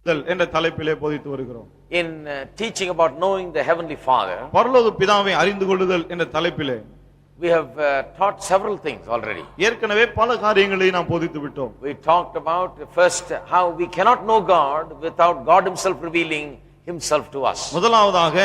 என்ற தலைப்பிலே போதித்து வருகிறோம். In teaching about knowing the Heavenly Father, பரலோக பிதாவை அறிந்து கொள்ளுதல் என்ற தலைப்பிலே we have taught several things already. ஏற்கனவே பல காரியங்களை நாம் போதித்து விட்டோம். We talked about first how we cannot know God without God himself revealing himself to us. முதலாவதாக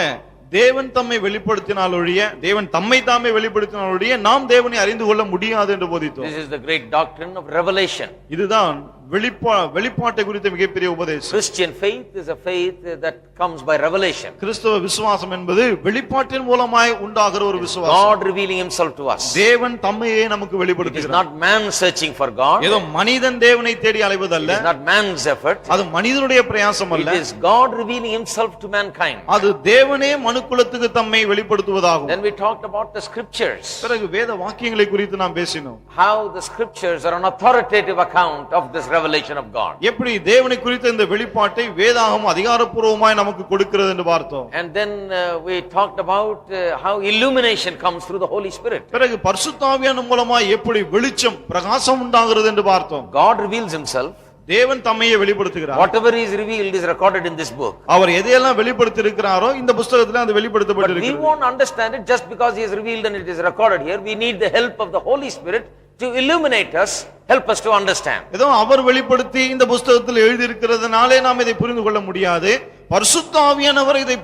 தேவன் தம்மை வெளிப்படுத்தினாலொழிய தேவன் தம்மை தாமே வெளிப்படுத்தினாலொழிய நாம் தேவனை அறிந்து கொள்ள முடியாது என்று போதித்தோம். This is the great doctrine of revelation. இதுதான் வெளிப்பாட்டை குறித்த மிகப்பெரிய உபதேசம். Christian faith is a faith that comes by revelation. கிறிஸ்தவ விசுவாசம் என்பது வெளிப்பாட்டின் மூலமாய் உண்டாகிற ஒரு விசுவாசம். God revealing himself to us. தேவன் தம்மையே நமக்கு It is வெளிப்படுத்துகிறார். not man searching for God. ஏதோ மனிதன் தேவனை தேடி அலைவதல்ல. It is not man's effort. அது மனிதனுடைய பிரயாசம் அல்ல. It is God revealing himself to mankind. அது தேவனே மனுக்குலத்துக்கு தம்மை வெளிப்படுத்துவதாகும். Then we talked about the scriptures. பிறகு வேத வாக்கியங்களை குறித்து நாம் பேசினோம். How the scriptures are an authoritative account of this revelation of God. எப்படி தேவனை குறித்த இந்த வெளிப்பாட்டை வேதாகமம் அதிகாரப்பூர்வமாய் நமக்கு கொடுக்கிறது என்று பார்த்தோம். And then we talked about how illumination comes through the Holy Spirit. பிறகு பரிசுத்த ஆவியானவர் மூலமாய் எப்படி வெளிச்சம் பிரகாசம் உண்டாகிறது என்று பார்த்தோம். God reveals himself. தேவன் தம்மையே வெளிப்படுத்துகிறார். Whatever is revealed is recorded in this book. அவர் எதையெல்லாம் வெளிப்படுத்தி இருக்கிறாரோ இந்த புத்தகத்திலே அது But வெளிப்படுத்தப்பட்டிருக்கிறது. we won't understand it just because he has revealed and it is recorded here. We need the help of the Holy Spirit to illuminate us, help us to understand. ஏதோ அவர் வெளிப்படுத்தி இந்த புத்தகத்தில் எழுதி இருக்கிறதுனாலே நாம் இதை புரிந்து கொள்ள முடியாது. பரிசுத்த ஆவியானவர் இதை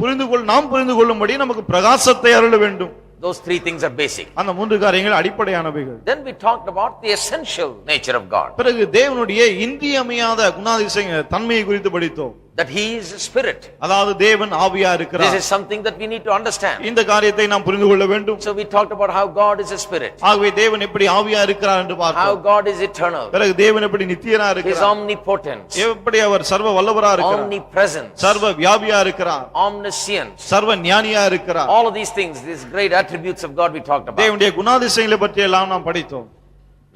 நாம் புரிந்து கொள்ளும்படி நமக்கு பிரகாசத்தை அருள வேண்டும். Those three things are basic. அந்த மூன்று காரியங்கள் அடிப்படையானவைகள். Then we talked about the essential nature of God. பிறகு தேவனுடைய இன்றியமையாத குணாதிசய தன்மையை குறித்து படித்தோம். That he is a spirit. அதாவது தேவன் ஆவியா இருக்கிறார். This is something that we need to understand. இந்த காரியத்தை நாம் புரிந்து கொள்ள வேண்டும். So we talked about how God is a spirit. ஆகவே தேவன் எப்படி ஆவியா இருக்கிறார் என்று பார்த்தோம். How God is eternal. பிறகு தேவன் எப்படி நித்தியனா His இருக்கிறார். omnipotence. எப்படி அவர் சர்வ வல்லவரா இருக்கிறார். Omnipresence. சர்வ வியாபியா இருக்கிறார். Omniscience. சர்வ ஞானியா இருக்கிறார். All of these things, these great attributes of God we talked about. தேவனுடைய குணாதிசயங்களை பற்றி எல்லாம் நாம் படித்தோம்.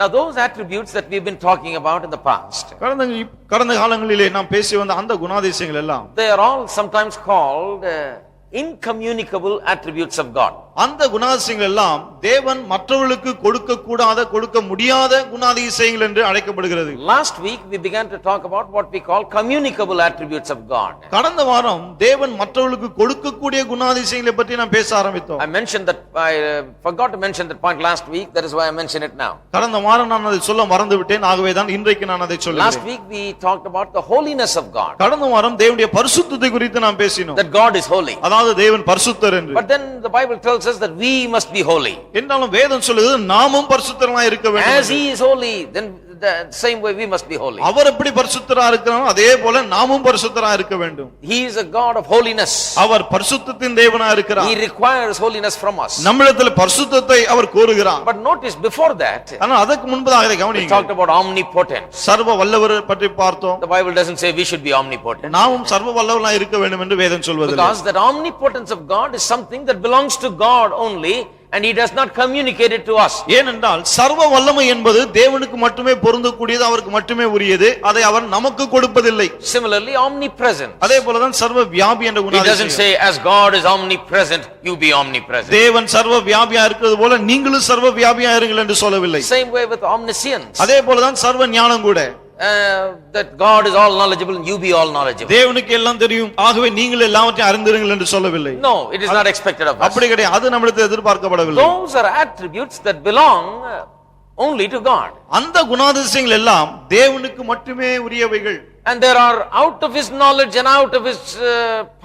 Now those attributes that we've been talking about in the past, கடந்த காலங்களிலே நாம் பேசி வந்த அந்த குணாதிசயங்கள் எல்லாம் they are all sometimes called incommunicable attributes of God. அந்த குணாதிசயங்கள் எல்லாம் தேவன் மற்றவர்களுக்கு கொடுக்க கூடாத கொடுக்க முடியாத குணாதிசயங்கள் என்று அழைக்கப்படுகிறது. Last week we began to talk about what we call communicable attributes of God. கடந்த வாரம் தேவன் மற்றவர்களுக்கு கொடுக்கக்கூடிய குணாதிசயங்களை பற்றி நாம் பேச ஆரம்பித்தோம். I mentioned that I forgot to mention that point last week, that is why I mention it now. கடந்த வாரம் நான் அதை சொல்ல மறந்து விட்டேன், ஆகவே தான் இன்றைக்கு நான் அதை சொல்லுகிறேன். Last week we talked about the holiness of God. கடந்த வாரம் தேவனுடைய பரிசுத்தத்தை குறித்து நாம் பேசினோம். That God is holy. அதாவது தேவன் பரிசுத்தர் என்று. But then the Bible tells us that we must be holy. என்றாலும் வேதம் சொல்லுது நாமும் பரிசுத்தராய் இருக்க வேண்டும். As he is holy, then the same way we must be holy. அவர் எப்படி பரிசுத்தரா இருக்கிறாரோ அதே போல நாமும் பரிசுத்தரா இருக்க வேண்டும். He is a God of holiness. அவர் பரிசுத்தத்தின் தேவனா இருக்கிறார். He requires holiness from us. நம்மிடத்தில் பரிசுத்தத்தை அவர் கோருகிறார். But notice before that, ஆனா அதுக்கு முன்பதாக இதை we கவனிங்க. talked about omnipotence. சர்வ வல்லவர் பற்றி பார்த்தோம். The Bible doesn't say we should be omnipotent. நாமும் சர்வ வல்லவர்களா இருக்க வேண்டும் என்று வேதம் சொல்வதில்லை. Because that omnipotence of God is something that belongs to God only, and he does not communicate it to us. ஏனென்றால் சர்வ வல்லமை என்பது தேவனுக்கு மட்டுமே பொருந்தக்கூடியது, அவருக்கு மட்டுமே உரியது, அதை அவர் நமக்கு கொடுப்பதில்லை. Similarly, omnipresent. அதே போலதான் சர்வ வியாபி என்ற He doesn't குணாதிசயம். say as God is omnipresent, you be omnipresent. தேவன் சர்வ வியாபியா இருக்கிறது போல நீங்களும் சர்வ வியாபியா இருங்கள் என்று சொல்லவில்லை. Same way with omniscience. அதே போலதான் சர்வ ஞானம் கூட. That God is all knowledgeable and you be all knowledgeable. தேவனுக்கு எல்லாம் தெரியும், ஆகவே நீங்கள் எல்லாவற்றையும் அறிந்திருங்கள் என்று சொல்லவில்லை. No, it is not expected of us. அப்படி கிடையாது, அது நம்மிடத்தில் எதிர்பார்க்கப்படவில்லை. Those are attributes that belong only to God. அந்த குணாதிசயங்கள் எல்லாம் தேவனுக்கு மட்டுமே உரியவைகள். And there are out of his knowledge and out of his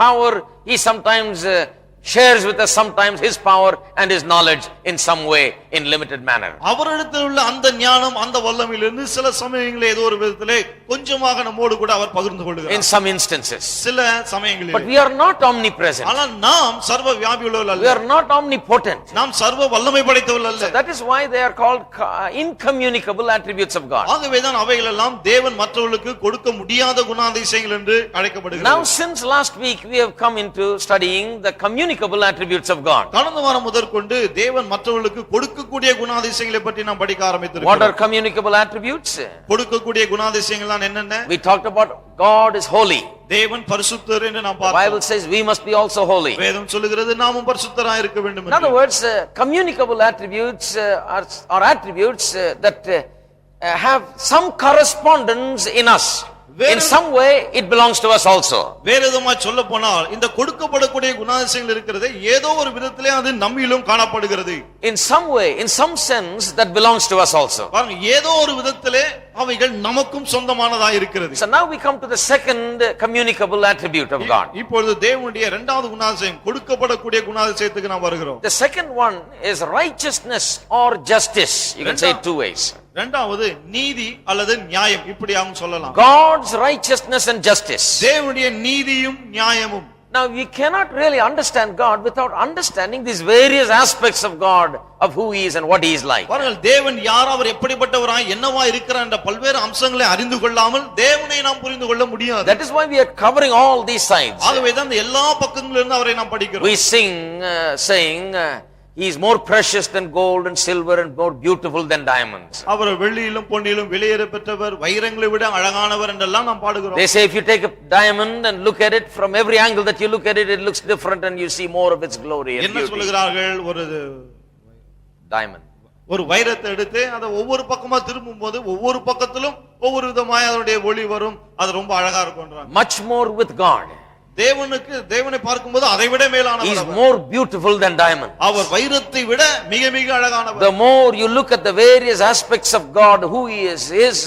power, he sometimes shares with us sometimes his power and his knowledge in some way in limited manner. அவரிடத்தில் உள்ள அந்த ஞானம் அந்த வல்லமையிலிருந்து சில சமயங்களில் ஏதோ ஒரு விதத்திலே கொஞ்சமாக நம்மோடு கூட அவர் பகிர்ந்து கொள்கிறார். In some instances. சில சமயங்களில். But we are not omnipresent. ஆனால் நாம் சர்வ வியாபி உள்ளவர்கள் அல்ல. We are not omnipotent. நாம் சர்வ வல்லமை படைத்தவர்கள் அல்ல. That is why they are called incommunicable attributes of God. ஆகவே தான் அவைகள் எல்லாம் தேவன் மற்றவர்களுக்கு கொடுக்க முடியாத குணாதிசயங்கள் என்று அழைக்கப்படுகிறது. Now since last week we have come into studying the communicable attributes of God. கடந்த வாரம் முதற்கொண்டு தேவன் மற்றவர்களுக்கு கொடுக்கக்கூடிய குணாதிசயங்களை பற்றி நாம் படிக்க ஆரம்பித்திருக்கிறோம். What are communicable attributes? கொடுக்கக்கூடிய குணாதிசயங்கள் என்னென்ன? We talked about God is holy. தேவன் பரிசுத்தர் என்று நாம் The பார்த்தோம். Bible says we must be also holy. வேதம் சொல்லுகிறது நாமும் பரிசுத்தராய் இருக்க வேண்டும் In other என்று. words, communicable attributes are attributes that have some correspondence in us. In some way, it belongs to us also. வேற விதமா சொல்ல போனால் இந்த கொடுக்கப்படக்கூடிய குணாதிசயங்கள் இருக்கிறது ஏதோ ஒரு விதத்திலே அது நம்மிலும் காணப்படுகிறது. In some way, in some sense, that belongs to us also. பாருங்க, ஏதோ ஒரு விதத்திலே அவைகள் நமக்கும் சொந்தமானதா இருக்கிறது. So now we come to the second communicable attribute of God. இப்பொழுது தேவனுடைய இரண்டாவது குணாதிசயம் கொடுக்கப்படக்கூடிய குணாதிசயத்துக்கு நாம் வருகிறோம். The second one is righteousness or justice. You can say it two ways. இரண்டாவது நீதி அல்லது நியாயம், இப்படியாகவும் சொல்லலாம். God's righteousness and justice. தேவனுடைய நீதியும் நியாயமும். Now we cannot really understand God without understanding these various aspects of God, of who he is and what he is like. பாருங்கள், தேவன் யார், அவர் எப்படிப்பட்டவராய், என்னவா இருக்கிறார் என்ற பல்வேறு அம்சங்களை அறிந்து கொள்ளாமல் தேவனை நாம் புரிந்து கொள்ள முடியாது. That is why we are covering all these sides. ஆகவே தான் எல்லா பக்கங்களிலிருந்து அவரை நாம் படிக்கிறோம். We sing saying he is more precious than gold and silver and more beautiful than diamonds. அவர் வெள்ளியிலும் பொன்னிலும் விலையேற பெற்றவர், வைரங்களை விட அழகானவர் என்றெல்லாம் நாம் பாடுகிறோம். They say if you take a diamond and look at it from every angle that you look at it, it looks different and you see more of its glory and என்ன beauty. சொல்கிறார்கள், ஒரு Diamond. ஒரு வைரத்தை எடுத்து அதை ஒவ்வொரு பக்கமா திரும்பும்போது ஒவ்வொரு பக்கத்திலும் ஒவ்வொரு விதமாய் அதனுடைய ஒளி வரும், அது ரொம்ப அழகா இருக்கும்ன்றாங்க. Much more with God. தேவனை பார்க்கும்போது அதை விட மேலானவர். He is more beautiful than diamond. அவர் வைரத்தை விட மிக மிக அழகானவர். The more you look at the various aspects of God, who he is, his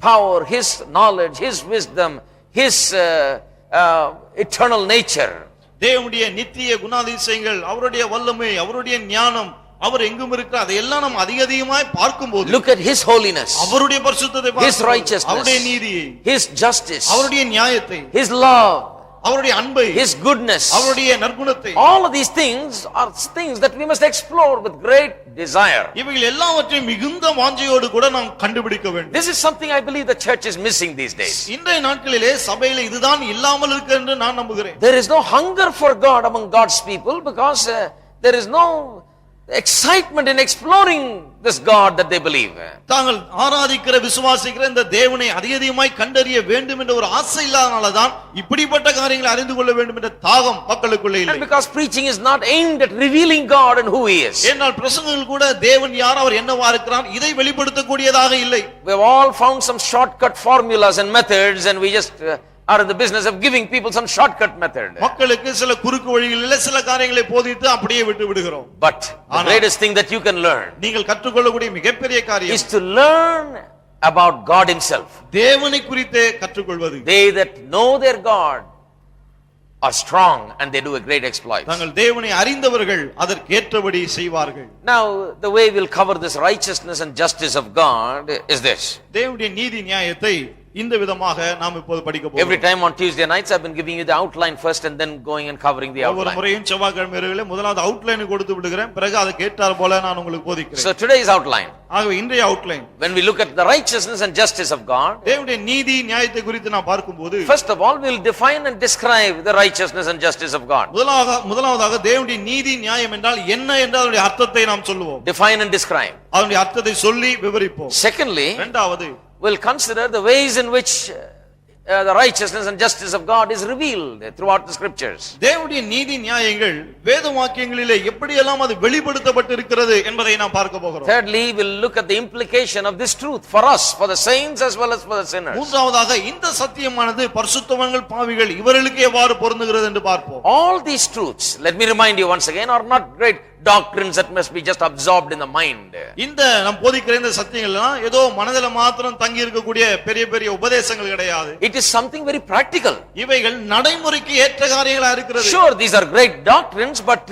power, his knowledge, his wisdom, his eternal nature. தேவனுடைய நித்திய குணாதிசயங்கள், அவருடைய வல்லமை, அவருடைய ஞானம், அவர் எங்கும் இருக்கிறார், அதையெல்லாம் நாம் அதிகமாய் பார்க்கும்போது, look at his holiness, அவருடைய பரிசுத்தத்தை his பார்க்கும்போது, righteousness, அவருடைய நீதியை, his justice, அவருடைய நியாயத்தை, his love, அவருடைய அன்பை, his goodness, அவருடைய நற்குணத்தை, all of these things are things that we must explore with great desire. இவைகள் எல்லாவற்றையும் மிகுந்த வாஞ்சையோடு கூட நாம் கண்டுபிடிக்க வேண்டும். This is something I believe the church is missing these days. இன்றைய நாட்களிலே சபையிலே இதுதான் இல்லாமல் இருக்கு என்று நான் நம்புகிறேன். There is no hunger for God among God's people because there is no excitement in exploring this God that they believe. தாங்கள் ஆராதிக்கிற விசுவாசிக்கிற இந்த தேவனை அதிகமாய் கண்டறிய வேண்டும் என்ற ஒரு ஆசை இல்லாதனால தான் இப்படிப்பட்ட காரியங்களை அறிந்து கொள்ள வேண்டும் என்ற தாகம் மக்களுக்குள்ளே இல்லை. And because preaching is not aimed at revealing God and who he is. ஏனால் பிரசங்கங்கள் கூட தேவன் யார், அவர் என்னவா இருக்கிறார், இதை வெளிப்படுத்தக்கூடியதாக இல்லை. We have all found some shortcut formulas and methods and we just are in the business of giving people some shortcut method. மக்களுக்கு சில குறுக்கு வழிகளில் சில காரியங்களை போதித்து அப்படியே விட்டு விடுகிறோம். But the greatest thing that you can learn நீங்கள் கற்றுக்கொள்ளக்கூடிய மிகப்பெரிய காரியம் is to learn about God himself. தேவனை குறித்து கற்றுக்கொள்வது. They that know their God are strong and they do a great exploit. தாங்கள் தேவனை அறிந்தவர்கள் அதற்கு ஏற்றபடி செய்வார்கள். Now the way we'll cover this righteousness and justice of God is this. தேவனுடைய நீதி நியாயத்தை இந்த விதமாக நாம் இப்போது படிக்க போகிறோம். Every time on Tuesday nights I've been giving you the outline first and then going and covering the ஒவ்வொரு outline. முறையும் செவ்வாய்க்கிழமைகளிலே முதலாவது அவுட்லைன் கொடுத்து விடுகிறேன், பிறகு அதுக்கு ஏற்றார் போல நான் உங்களுக்கு போதிக்கிறேன். So today's outline, ஆகவே இன்றைய outline, when we look at the righteousness and justice of God, தேவனுடைய நீதி நியாயத்தை குறித்து நாம் பார்க்கும்போது, first of all we'll define and describe the righteousness and justice of God. முதலாவதாக தேவனுடைய நீதி நியாயம் என்றால் என்ன என்ற அதனுடைய அர்த்தத்தை நாம் சொல்லுவோம். Define and describe. அதனுடைய அர்த்தத்தை சொல்லி விவரிப்போம். Secondly, இரண்டாவது we'll consider the ways in which the righteousness and justice of God is revealed throughout the scriptures. தேவனுடைய நீதி நியாயங்கள் வேத வாக்கியங்களிலே எப்படியெல்லாம் அது வெளிப்படுத்தப்பட்டிருக்கிறது என்பதை நாம் பார்க்க போகிறோம். Thirdly, we'll look at the implication of this truth for us, for the saints as well as for the sinners. மூன்றாவதாக இந்த சத்தியமானது பரிசுத்தவான்கள் பாவிகள் இவர்களுக்கு எவ்வாறு பொருந்துகிறது என்று பார்ப்போம். All these truths, let me remind you once again, are not great doctrines that must be just absorbed in the mind. இந்த நாம் போதிக்கிற இந்த சத்தியங்கள் எல்லாம் ஏதோ மனதில மாத்திரம் தங்கி இருக்கக்கூடிய பெரிய பெரிய உபதேசங்கள் கிடையாது. It is something very practical. இவைகள் நடைமுறைக்கு ஏற்ற காரியங்களா இருக்கிறது. Sure, these are great doctrines, but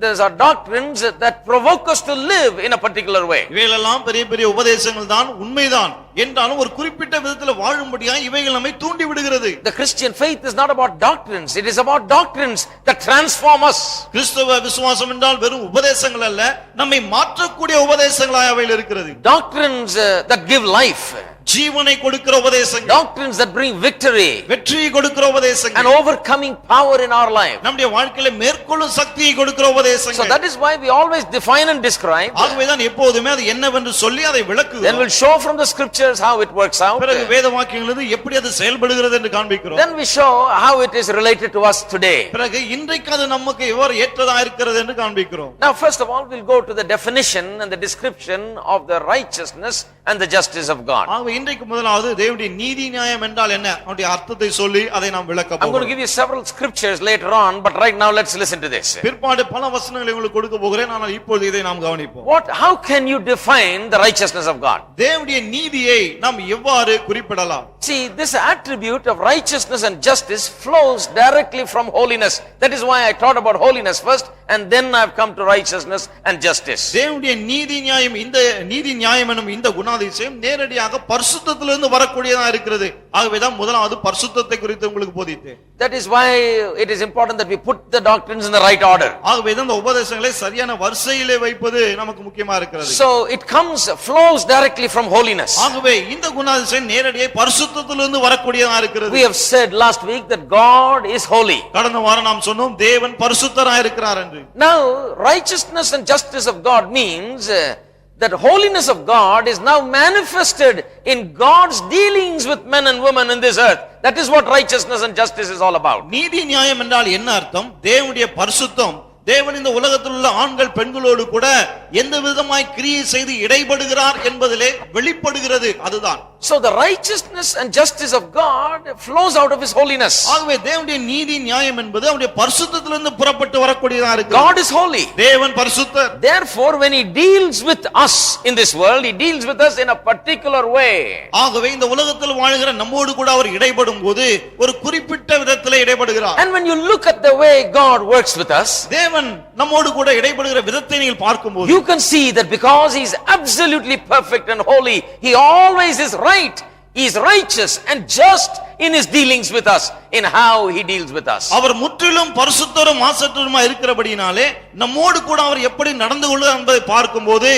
these are doctrines that provoke us to live in a particular way. இவைகளெல்லாம் பெரிய பெரிய உபதேசங்கள் தான், உண்மைதான், என்றாலும் ஒரு குறிப்பிட்ட விதத்தில் வாழும்படியாக இவைகள் நம்மை தூண்டி விடுகிறது. The Christian faith is not about doctrines, it is about doctrines that transform us. கிறிஸ்தவ விசுவாசம் என்றால் வெறும் உபதேசங்கள் அல்ல, நம்மை மாற்றக்கூடிய உபதேசங்களாக அவைகள் இருக்கிறது. Doctrines that give life, ஜீவனை கொடுக்கிற உபதேசங்கள், doctrines that bring victory, வெற்றியை கொடுக்கிற உபதேசங்கள், and overcoming power in our life. நம்முடைய வாழ்க்கையில மேற்கொள்ளும் சக்தியை கொடுக்கிற உபதேசங்கள். So that is why we always define and describe. ஆகவேதான் எப்போதுமே அது என்னவென்று சொல்லி அதை விளக்குகிறோம். Then we'll show from the scripture scriptures how it works out. பிறகு வேத வாக்கியங்களிலிருந்து எப்படி அது செயல்படுகிறது என்று காண்பிக்கிறோம். Then we show how it is related to us today. பிறகு இன்றைக்கு அது நமக்கு எவ்வாறு ஏற்றதா இருக்கிறது என்று காண்பிக்கிறோம். Now first of all we'll go to the definition and the description of the righteousness and the justice of God. ஆக இன்றைக்கு முதலாவது தேவனுடைய நீதி நியாயம் என்றால் என்ன அவருடைய அர்த்தத்தை சொல்லி அதை நாம் விளக்க I'm going to போகிறோம். give you several scriptures later on, but right now let's listen to this. பிற்பாடு பல வசனங்களை உங்களுக்கு கொடுக்க போகிறேன். ஆனால் இப்பொழுது இதை நாம் கவனிப்போம். How can you define the righteousness of God? தேவனுடைய நீதியை நாம் எவ்வாறு குறிப்பிடலாம்? See, this attribute of righteousness and justice flows directly from holiness. That is why I taught about holiness first, and then I've come to righteousness and justice. தேவனுடைய நீதி நியாயம், இந்த நீதி நியாயம் எனும் இந்த குணாதிசயம் நேரடியாக பரிசுத்தத்திலிருந்து வரக்கூடியதா இருக்கிறது. ஆகவேதான் முதலாவது பரிசுத்தத்தை குறித்து உங்களுக்கு போதித்தேன். That is why it is important that we put the doctrines in the right order. ஆகவேதான் இந்த உபதேசங்களை சரியான வரிசையிலே வைப்பது நமக்கு முக்கியமா இருக்கிறது. So it flows directly from holiness. ஆகவே இந்த குணாதிசயம் நேரடியாக பரிசுத்தத்திலிருந்து வரக்கூடியதா இருக்கிறது. We have said last week that God is holy. கடந்த வாரம் நாம் சொன்னோம் தேவன் பரிசுத்தராய் இருக்கிறார் என்று. Now righteousness and justice of God means that holiness of God is now manifested in God's dealings with men and women in this earth. That is what righteousness and justice is all about. நீதி நியாயம் என்றால் என்ன அர்த்தம்? தேவனுடைய பரிசுத்தம் தேவன் இந்த உலகத்தில் உள்ள ஆண்கள் பெண்களோடு கூட எந்த விதமாய் கிரியை செய்து இடைபடுகிறார் என்பதிலே வெளிப்படுகிறது. அதுதான். So the righteousness and justice of God flows out of his holiness. ஆகவே தேவனுடைய நீதி நியாயம் என்பது அவருடைய பரிசுத்தத்திலிருந்து புறப்பட்டு வரக்கூடியதா இருக்கு. God is holy. தேவன் பரிசுத்தர். Therefore when he deals with us in this world, he deals with us in a particular way. ஆகவே இந்த உலகத்தில் வாழ்கிற நம்மோடு கூட அவர் இடைபடும் போது ஒரு குறிப்பிட்ட விதத்திலே இடைபடுகிறார். And when you look at the way God works with us, தேவன் நம்மோடு கூட இடைபடுகிற விதத்தை நீங்கள் பார்க்கும்போது you can see that because he is absolutely perfect and holy, he always is right. He is righteous and just in his dealings with us, in how he deals with us. அவர் முற்றிலும் பரிசுத்தரும் மாசற்றருமா இருக்கிறபடினாலே நம்மோடு கூட அவர் எப்படி நடந்து கொள்கிறார் என்பதை பார்க்கும்போது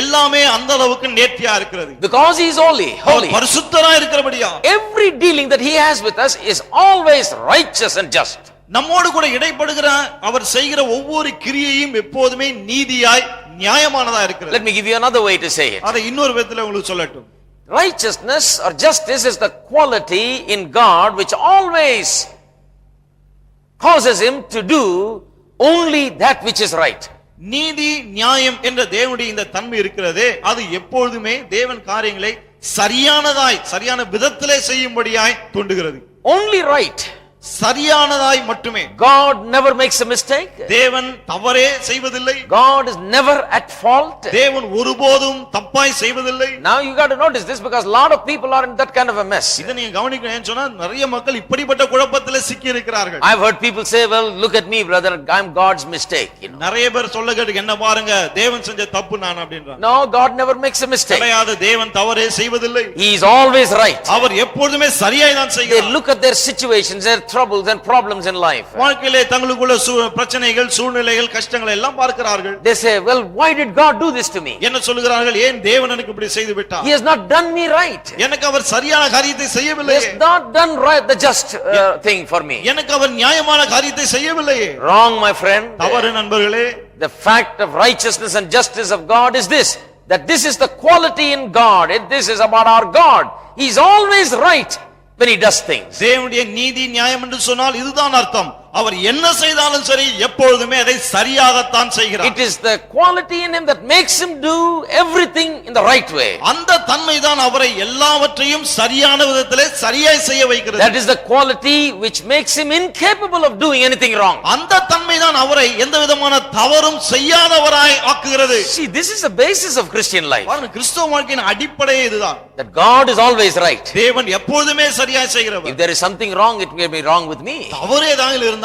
எல்லாமே அந்த அளவுக்கு நேர்த்தியா இருக்கிறது. Because he is holy. பரிசுத்தரா இருக்கிறபடியா every dealing that he has with us is always righteous and just. நம்மோடு கூட இடைப்படுகிற அவர் செய்கிற ஒவ்வொரு கிரியையும் எப்போதுமே நீதியாய் நியாயமானதா இருக்கிறது. Let me give you another way to say it. அதை இன்னொரு விதத்துல உங்களுக்கு சொல்லட்டும். Righteousness or justice is the quality in God which always causes him to do only that which is right. நீதி நியாயம் என்ற தேவனுடைய இந்த தன்மை இருக்கிறதே அது எப்பொழுதுமே தேவன் காரியங்களை சரியான விதத்திலே செய்யும்படியாய் தூண்டுகிறது. Only right. சரியானதாய் மட்டுமே. God never makes a mistake. தேவன் தவறே செய்வதில்லை. God is never at fault. தேவன் ஒருபோதும் தப்பாய் செய்வதில்லை. Now you got to notice this because a lot of people are in that kind of a mess. இத நீங்க கவனிக்கணும் சொன்னா நிறைய மக்கள் இப்படிப்பட்ட குழப்பத்திலே சிக்கி இருக்கிறார்கள். I've heard people say, well, look at me brother, I'm God's mistake, you know. நிறைய பேர் சொல்ல கேட்டு என்ன பாருங்க தேவன் செஞ்ச தப்பு நான் அப்படின்றாங்க. No, God never makes a mistake. கிடையாது, தேவன் தவறே செய்வதில்லை. He is always right. அவர் எப்பொழுதுமே சரியாய் தான் செய்கிறார். They look at their situations, their troubles and problems in life. வாழ்க்கையிலே தங்களுக்குள்ள பிரச்சனைகள் சூழ்நிலைகள் கஷ்டங்களை எல்லாம் பார்க்கிறார்கள். They say, well, why did God do this to me? என்ன சொல்கிறார்கள்? ஏன் தேவன் எனக்கு இப்படி செய்து விட்டார்? He has not done me right. எனக்கு அவர் சரியான காரியத்தை செய்யவில்லை. He has not done right the just thing for me. எனக்கு அவர் நியாயமான காரியத்தை செய்யவில்லை. Wrong, my friend. தவறு நண்பர்களே. The fact of righteousness and justice of God is this, that this is the quality in God. This is about our God. He is always right when he does things. தேவனுடைய நீதி நியாயம் என்று சொன்னால் இதுதான் அர்த்தம். அவர் என்ன செய்தாலும் சரி எப்பொழுதுமே அதை சரியாகத்தான் செய்கிறார். It is the quality in him that makes him do everything in the right way. அந்த தன்மை தான் அவரை எல்லாவற்றையும் சரியான விதத்திலே சரியாய் செய்ய வைக்கிறது. That is the quality which makes him incapable of doing anything wrong. அந்த தன்மை தான் அவரை எந்த விதமான தவறும் செய்யாதவராய் ஆக்குகிறது. See, this is the basis of Christian life. பாருங்க, கிறிஸ்தவ வாழ்க்கையின் அடிப்படையே இதுதான். That God is always right. தேவன் எப்பொழுதுமே சரியாய் செய்கிறவர். If there is something wrong, it may be wrong with me. தவறே தான் இருந்தா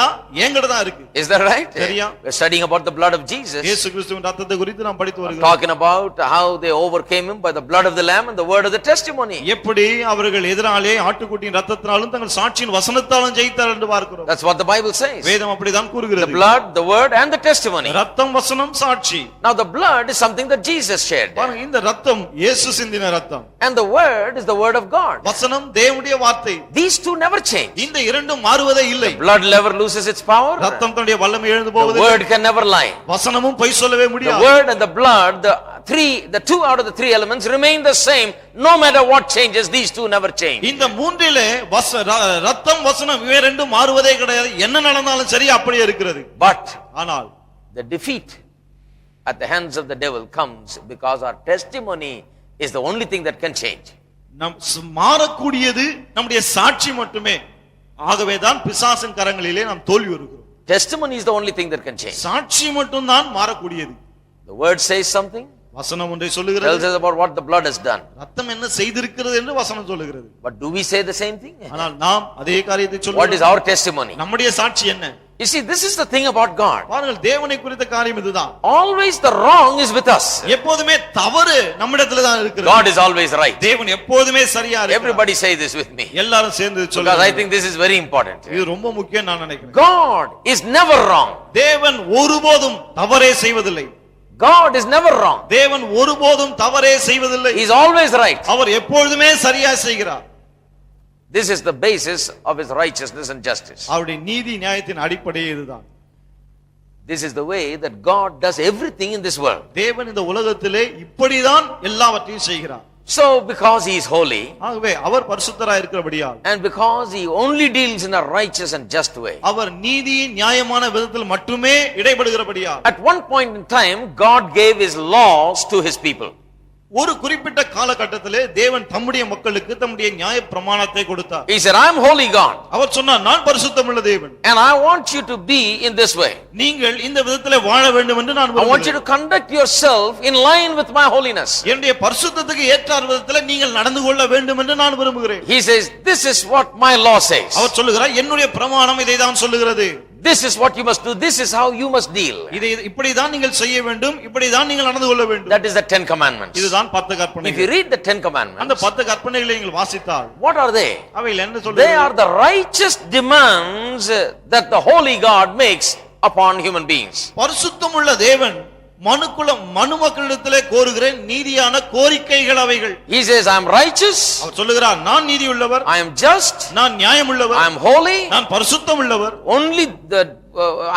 என்கிட்ட தான் இருக்கு. Is that right? சரியா? We are studying about the blood of Jesus. இயேசு கிறிஸ்துவின் ரத்தத்தை குறித்து நாம் படித்து வருகிறோம். Talking about how they overcame him by the blood of the lamb and the word of the testimony. எப்படி அவர்கள் எதிராலே ஆட்டுக்குட்டியின் ரத்தத்தினாலும் தங்கள் சாட்சியின் வசனத்தாலும் ஜெயித்தார் என்று பார்க்கிறோம். That's what the Bible says. வேதம் அப்படிதான் கூறுகிறது. The blood, the word and the testimony. ரத்தம், வசனம், சாட்சி. Now the blood is something that Jesus shed. பாருங்க, இந்த ரத்தம் இயேசு சிந்தின ரத்தம். And the word is the word of God. வசனம் தேவனுடைய வார்த்தை. These two never change. இந்த இரண்டும் மாறுவதே இல்லை. The blood never loses its power. ரத்தம் தன்னுடைய வல்லமை இழந்து The போவதில்லை. word can never lie. வசனமும் பொய் சொல்லவே The முடியாது. word and the blood, the the two out of the three elements remain the same. No matter what changes, these two never change. இந்த மூன்றிலே ரத்தம் வசனம் இவை ரெண்டும் மாறுவதே கிடையாது. என்ன நடந்தாலும் சரி அப்படியே இருக்கிறது. But ஆனால் the defeat at the hands of the devil comes because our testimony is the only thing that can change. நம் மாறக்கூடியது நம்முடைய சாட்சி மட்டுமே. ஆகவேதான் பிசாசின் கரங்களிலே நாம் தோல்வி வருகிறோம். Testimony is the only thing that can change. சாட்சி மட்டும்தான் மாறக்கூடியது. The word says something, வசனம் ஒன்றை சொல்லுகிறது. tells us about what the blood has done. ரத்தம் என்ன செய்திருக்கிறது என்று வசனம் சொல்லுகிறது. But do we say the same thing? ஆனால் நாம் அதே காரியத்தை What சொல்லுகிறோம். is our testimony? நம்முடைய சாட்சி என்ன? You see, this is the thing about God. பாருங்கள், தேவனை குறித்த காரியம் இதுதான். Always the wrong is with us. எப்போதுமே தவறு நம்மிடத்துல தான் இருக்கிறது. God is always right. தேவன் எப்போதுமே சரியா இருக்கிறார். Everybody say this with me. எல்லாரும் சேர்ந்து Because I சொல்லுங்க. think this is very important. இது ரொம்ப முக்கியம் நான் நினைக்கிறேன். God is never wrong. தேவன் ஒருபோதும் தவறே செய்வதில்லை. God is never wrong. தேவன் ஒருபோதும் தவறே செய்வதில்லை. He is always right. அவர் எப்பொழுதுமே சரியா செய்கிறார். This is the basis of his righteousness and justice. அவருடைய நீதி நியாயத்தின் அடிப்படை இதுதான். This is the way that God does everything in this world. தேவன் இந்த உலகத்திலே இப்படிதான் எல்லாவற்றையும் செய்கிறார். So because he is holy, ஆகவே அவர் பரிசுத்தராய் இருக்கிறபடியால், and because he only deals in a righteous and just way, அவர் நீதியின் நியாயமான விதத்தில் மட்டுமே இடைபடுகிறபடியால், at one point in time God gave his laws to his people. ஒரு குறிப்பிட்ட காலகட்டத்திலே தேவன் தம்முடைய மக்களுக்கு தம்முடைய நியாய பிரமாணத்தை கொடுத்தார். He said, I am holy God. அவர் சொன்னார், நான் பரிசுத்தமுள்ள தேவன். And I want you to be in this way. நீங்கள் இந்த விதத்திலே வாழ வேண்டும் என்று நான் I want you விரும்புகிறேன். to conduct yourself in line with my holiness. என்னுடைய பரிசுத்தத்துக்கு ஏற்றார் விதத்திலே நீங்கள் நடந்து கொள்ள வேண்டும் என்று நான் விரும்புகிறேன். He says, this is what my law says. அவர் சொல்லுகிறார், என்னுடைய பிரமாணம் இதை தான் சொல்லுகிறது. This is what you must do. This is how you must deal. இதை இப்படி தான் நீங்கள் செய்ய வேண்டும், இப்படி தான் நீங்கள் நடந்து கொள்ள வேண்டும். That is the 10 commandments. இதுதான் 10 If you கற்பனைகள். read the 10 அந்த commandments, 10 கற்பனைகளை நீங்கள் வாசித்தால் what are they? அவைகள் என்ன They சொல்லுகிறது? are the righteous demands that the holy God makes upon human beings. பரிசுத்தமுள்ள தேவன் மனு மக்களிடத்திலே கோருகிற நீதியான கோரிக்கைகள் அவைகள். He says, I am righteous, அவர் சொல்லுகிறார், நான் நீதி உள்ளவர், I am just, நான் நியாயம் உள்ளவர், I am holy, நான் பரிசுத்தம் உள்ளவர்,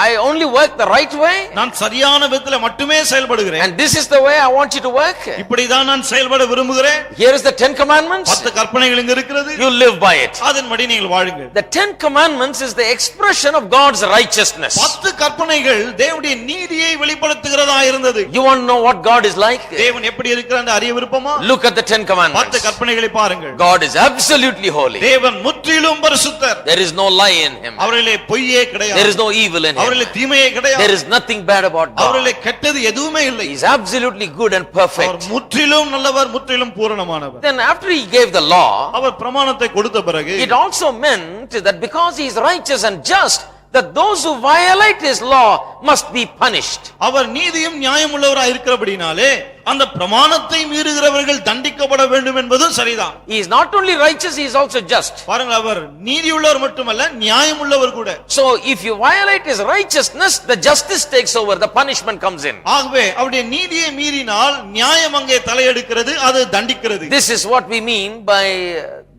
I only work the right way, நான் சரியான விதத்தில் மட்டுமே செயல்படுகிறேன். and this is the way I want you to work. இப்படிதான் நான் செயல்பட விரும்புகிறேன். Here is the 10 commandments. 10 கற்பனைகள் இங்க இருக்கிறது. You live by it. அதன்படி நீங்கள் வாழுங்கள். The 10 commandments is the expression of God's righteousness. 10 கற்பனைகள் தேவனுடைய நீதியை வெளிப்படுத்துகிறதா இருந்தது. You want to know what God is like? தேவன் எப்படி இருக்கிறார் அறிய விருப்பமா? Look at the 10 commandments. 10 கற்பனைகளை பாருங்கள். God is absolutely holy. தேவன் முற்றிலும் பரிசுத்தர். There is no lie in him. அவரிலே பொய்யே கிடையாது. There is no evil in him. அவரிலே தீமையே கிடையாது. There is nothing bad about God. அவரிலே கெட்டது எதுவுமே இல்லை. He is absolutely good and our perfect. முற்றிலும் நல்லவர், முற்றிலும் பூரணமானவர். Then after he gave the law, அவர் பிரமாணத்தை கொடுத்த பிறகு it also meant that because he is righteous and just, that those who violate his law must be punished. அவர் நீதியும் நியாயம் உள்ளவராய் இருக்கிறபடினாலே அந்த பிரமாணத்தை மீறுகிறவர்கள் தண்டிக்கப்பட வேண்டும் என்பதும் சரிதான். He is not only righteous, he is also just. பாருங்க, அவர் நீதி உள்ளவர் மட்டுமல்ல, நியாயம் உள்ளவர் கூட. So if you violate his righteousness, the justice takes over, the punishment comes in. ஆகவே அவருடைய நீதியை மீறினால் நியாயம் அங்கே தலையெடுக்கிறது, அது தண்டிக்கிறது. This is what we mean by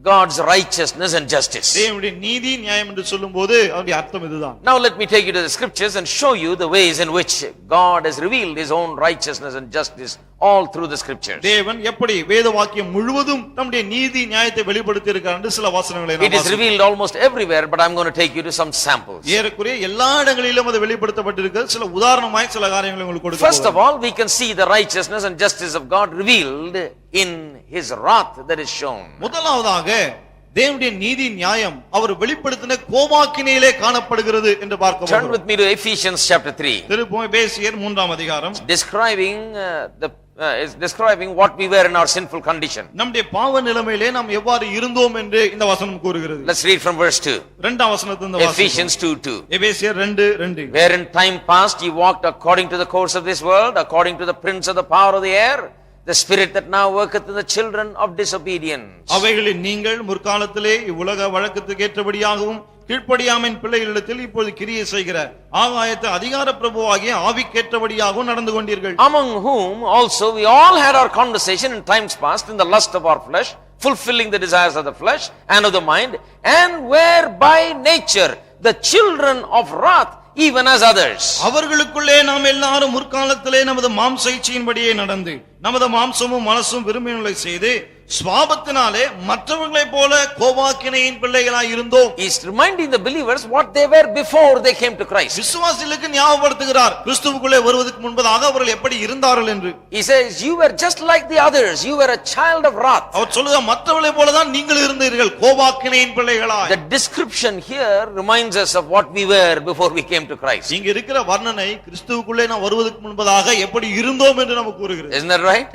God's righteousness and justice. தேவனுடைய நீதி நியாயம் என்று சொல்லும்போது அவருடைய அர்த்தம் இதுதான். Now let me take you to the scriptures and show you the ways in which God has revealed his own righteousness and justice all through the scriptures. தேவன் எப்படி வேத வாக்கியம் முழுவதும் தம்முடைய நீதி நியாயத்தை வெளிப்படுத்தி இருக்கிறார் என்று சில வசனங்களை நாம் It is revealed almost everywhere, but I'm going to take you to some samples. ஏறக்குறைய எல்லா இடங்களிலும் அது வெளிப்படுத்தப்பட்டிருக்கிறது. சில உதாரணமாய் சில காரியங்களை உங்களுக்கு கொடுக்கிறேன். First of all, we can see the righteousness and justice of God revealed in his wrath that is shown. முதலாவதாக தேவனுடைய நீதி நியாயம் அவர் வெளிப்படுத்தின கோபாக்கினையிலே காணப்படுகிறது என்று பார்க்கிறோம். Turn with me to Ephesians chapter 3. திருப்பும் எபேசியர் 3ஆம் அதிகாரம். Is describing what we were in our sinful condition. நம்முடைய பாவ நிலைமையிலே நாம் எவ்வாறு இருந்தோம் என்று இந்த வசனம் கூறுகிறது. Let's read from verse 2. இரண்டாம் வசனத்திலிருந்து வாசிப்போம். Ephesians 2:2. எபேசியர் 2:2. Where in time past you walked according to the course of this world, according to the prince of the power of the air, the spirit that now worketh in the children of disobedience. அவைகளில் நீங்கள் முற்காலத்திலே இவ்வுலக வழக்கத்துக்கு ஏற்றபடியாகவும் கீழ்ப்படியாமையின் பிள்ளைகளிடத்தில் இப்போது கிரியை செய்கிற ஆகாயத்து அதிகார பிரபுவாகிய ஆவிக்கேற்றபடியாகவும் நடந்து கொண்டீர்கள். Among whom also we all had our conversation in times past in the lust of our flesh, fulfilling the desires of the flesh and of the mind, and were by nature the children of wrath, even as others. அவர்களுக்குள்ளே நாம் எல்லாரும் முற்காலத்திலே நமது மாம்ச இச்சையின்படியே நடந்து நமது மாம்சமும் மனசும் விரும்பினதை செய்து சுவாபத்தினாலே மற்றவர்களைப் போல கோபாக்கினையின் பிள்ளைகளாய் இருந்தோம். He is reminding the believers what they were before they came to Christ. விசுவாசிகளுக்கு ஞாபகப்படுத்துகிறார் கிறிஸ்துவுக்குள்ளே வருவதற்கு முன்பதாக அவர்கள் எப்படி இருந்தார்கள் என்று. He says, you were just like the others, you were a child of wrath. அவர் சொல்லுகிறார் மற்றவர்களைப் போலதான் நீங்கள் இருந்தீர்கள் கோபாக்கினையின் பிள்ளைகளாய். The description here reminds us of what we were before we came to Christ. இங்க இருக்கிற வர்ணனை கிறிஸ்துவுக்குள்ளே நாம் வருவதற்கு முன்பதாக எப்படி இருந்தோம் என்று நமக்கு கூறுகிறது. Isn't that right?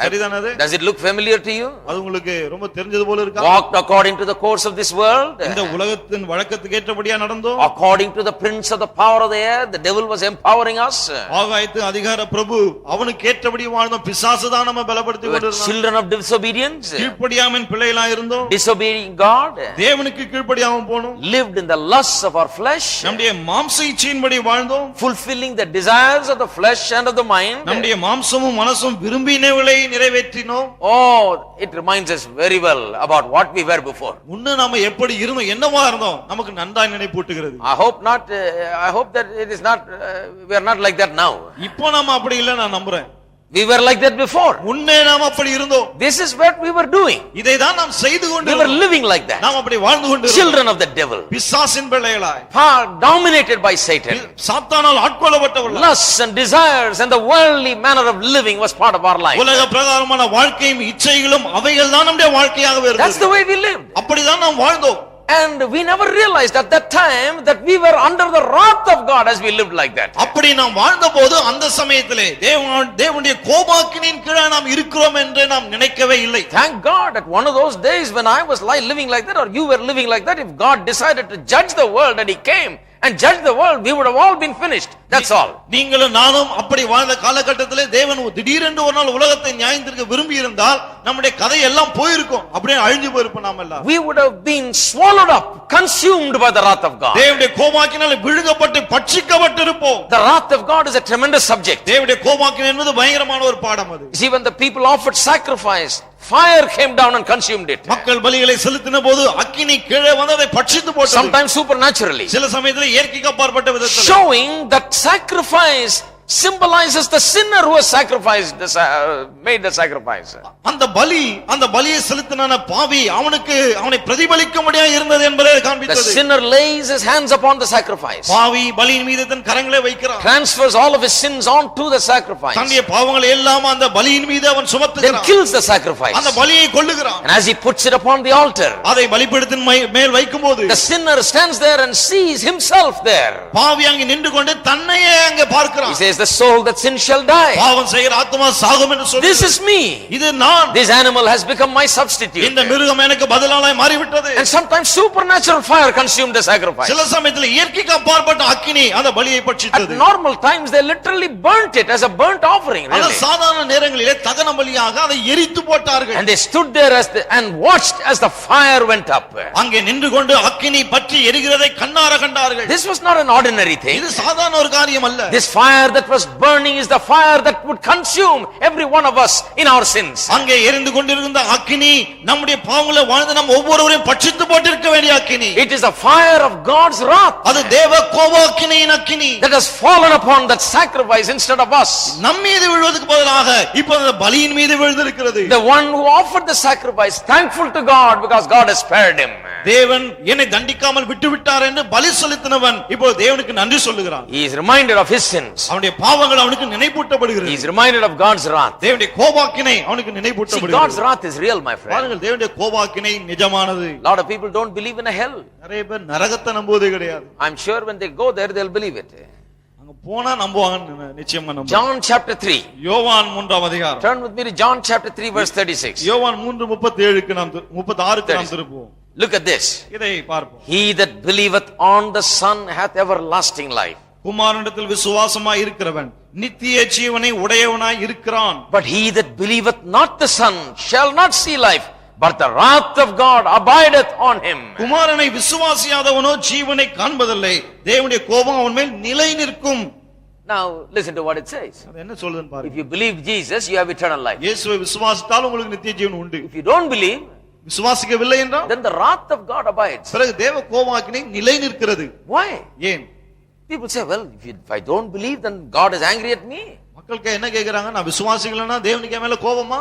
சரிதானே அது? Does it look familiar to you? அது உங்களுக்கு ரொம்ப தெரிஞ்சது போல இருக்கா? Walked according to the course of this world. இந்த உலகத்தின் வழக்கத்துக்கு ஏற்றபடியா நடந்தோம். According to the prince of the power of the air, the devil was empowering us. ஆகாயத்து அதிகார பிரபு அவனுக்கு ஏற்றபடி வாழ்ந்தோம். பிசாசு தான் நம்ம பலப்படுத்தி கொண்டிருந்தான். Children of disobedience. கீழ்ப்படியாமையின் பிள்ளைகளா இருந்தோம். Disobeying God. தேவனுக்கு கீழ்ப்படியாம போனோம். Lived in the lusts of our flesh. நம்முடைய மாம்ச இச்சையின்படி வாழ்ந்தோம். Fulfilling the desires of the flesh and of the mind. நம்முடைய மாம்சமும் மனசும் விரும்பினவைகளை நிறைவேற்றினோம். Oh, it reminds us very well about what we were before. முன்ன நாம எப்படி இருந்தோம் என்னவா இருந்தோம் நமக்கு நன்றாய் நினைப்பூட்டுகிறது. I hope that it is not we are not like that now. இப்போ நாம அப்படி இல்ல நான் நம்புறேன். We were like that before. முன்னே நாம் அப்படி இருந்தோம். This is what we were doing. இதை தான் நாம் செய்து We were கொண்டிருந்தோம். living like that. நாம் அப்படி வாழ்ந்து கொண்டிருந்தோம். Children of the devil. பிசாசின் பிள்ளைகளாய். Dominated by Satan. சாத்தானால் ஆட்கொள்ளப்பட்டவர்கள். Lusts and desires and the worldly manner of living was part of our life. உலக பிரகாரமான வாழ்க்கையும் இச்சைகளும் அவைகள் தான் நம்முடைய வாழ்க்கையாகவே இருந்தது. That's the way we lived. அப்படிதான் நாம் வாழ்ந்தோம். And we never realized at that time that we were under the wrath of God as we lived like that. அப்படி நாம் வாழ்ந்தபோது அந்த சமயத்திலே தேவனுடைய கோபாக்கினின் கீழே நாம் இருக்கிறோம் என்று நாம் நினைக்கவே இல்லை. Thank God that one of those days when I was living like that or you were living like that, if God decided to judge the world and he came and judge the world, we would have all been finished. That's all. நீங்களும் நானும் அப்படி வாழ்ந்த காலகட்டத்திலே தேவன் திடீரென்று ஒரு நாள் உலகத்தை நியாயத்திற்கு விரும்பி இருந்தால் நம்முடைய கதை எல்லாம் போயிருக்கும். அப்படியே அழிஞ்சு போயிருப்போம் நாம எல்லாம். We would have been swallowed up, consumed by the wrath of God. தேவனுடைய கோபாக்கினால விழுங்கப்பட்டு பட்சிக்கப்பட்டிருப்போம். The wrath of God is a tremendous subject. தேவனுடைய கோபாக்கினை என்பது பயங்கரமான ஒரு பாடம் அது. See, when the people offered sacrifice, fire came down and consumed it. மக்கள் பலிகளை செலுத்தின போது அக்கினி கீழே வந்து அதை பட்சித்து போட்டது. Sometimes supernaturally. சில சமயத்துல இயற்கைக்கு அப்பாற்பட்ட விதத்தில். Showing that sacrifice symbolizes the sinner who has sacrificed made the sacrifice. அந்த பலியை செலுத்தின பாவி அவனை பிரதிபலிக்கும்படியா இருந்தது என்பதை காண்பித்தது. The sinner lays his hands upon the sacrifice. பாவி பலியின் மீது தன் கரங்களை வைக்கிறான். Transfers all of his sins onto the sacrifice. தன்னுடைய பாவங்களை எல்லாம் அந்த பலியின் மீது அவன் சுமத்துகிறான். Then kills the sacrifice. அந்த பலியை கொல்லுகிறான். And as he puts it upon the altar, அதை பலிபீடத்தின் மேல் வைக்கும்போது the sinner stands there and sees himself there. பாவி அங்கே நின்று கொண்டு தன்னையே அங்கே பார்க்கிறான். He says, the soul that sin shall die. பாவம் செய்கிற ஆத்துமா சாகும் என்று சொல்லுது. This is me. இது நான். This animal has become my substitute. இந்த மிருகம் எனக்கு பதிலாய் மாறிவிட்டது. And sometimes supernatural fire consumed the sacrifice. சில சமயத்தில் இயற்கைக்கு அப்பாற்பட்ட அக்கினி அந்த பலியை பட்சித்தது. At normal times they literally burnt it as a burnt offering. அந்த Really. சாதாரண நேரங்களிலே தகன பலியாக அதை எரித்து போட்டார்கள். And they stood there and watched as the fire went up. அங்கே நின்று கொண்டு அக்கினி பற்றி எரிகிறதை கண்ணார கண்டார்கள். This was not an ordinary thing. இது சாதாரண ஒரு காரியம் அல்ல. This fire that was burning is the fire that would consume every one of us in our sins. அங்கே எரிந்து கொண்டிருந்த அக்கினி நம்முடைய பாவங்களை வாழ்ந்து நாம் ஒவ்வொருவரையும் பட்சித்து போட்டிருக்க வேண்டிய அக்கினி. It is the fire of God's wrath. அது தேவ கோபாக்கினியின் அக்கினி. That has fallen upon that sacrifice instead of us. நம் மீது விழுவதற்கு பதிலாக இப்போ அந்த பலியின் மீது விழுந்திருக்கிறது. The one who offered the sacrifice, thankful to God because God has spared him. தேவன் என்னை தண்டிக்காமல் விட்டுவிட்டார் என்று பலி செலுத்தினவன் இப்போ தேவனுக்கு நன்றி சொல்லுகிறான். He is reminded of his sins. அவனுடைய பாவங்கள் அவனுக்கு நினைவூட்டப்படுகிறது. He is reminded of God's wrath. தேவனுடைய கோபாக்கினை அவனுக்கு நினைவூட்டப்படுகிறது. God's wrath is real, my friend. பாருங்கள் தேவனுடைய கோபாக்கினை நிஜமானது. A lot of people don't believe in a hell. நிறைய பேர் நரகத்தை நம்புவதே கிடையாது. I'm sure when they go there they'll believe it. அங்க போனா நம்புவாங்க நிச்சயமா நம்புவாங்க. John chapter 3. யோவான் 3ஆம் அதிகாரம். Turn with me to John chapter 3 verse 36. யோவான் 3:37க்கு நாம் 36க்கு நாம் திருப்புவோம். Look at this. இதை பார்ப்போம். He that believeth on the Son hath everlasting life. குமாரனிடத்தில் விசுவாசமாய் இருக்கிறவன் நித்திய ஜீவனை உடையவனாய் இருக்கிறான். But he that believeth not the Son shall not see life, but the wrath of God abideth on him. குமாரனை விசுவாசியாதவனோ ஜீவனை காண்பதில்லை, தேவனுடைய கோபம் அவன் மேல் நிலை நிற்கும். Now listen to what it says. அது என்ன சொல்லுதுன்னு If பாருங்க. you believe Jesus, you have eternal life. இயேசுவை விசுவாசித்தால் உங்களுக்கு நித்திய ஜீவன் உண்டு. If you don't believe, விசுவாசிக்கவில்லை என்றால் then the wrath of God abides. பிறகு தேவ கோபாக்கினை நிலை நிற்கிறது. Why? ஏன்? People say, well, if I don't believe, then God is angry at me. மக்களுக்கு என்ன கேக்குறாங்க, நான் விசுவாசிக்கலன்னா தேவனுக்கு என் மேல கோபமா?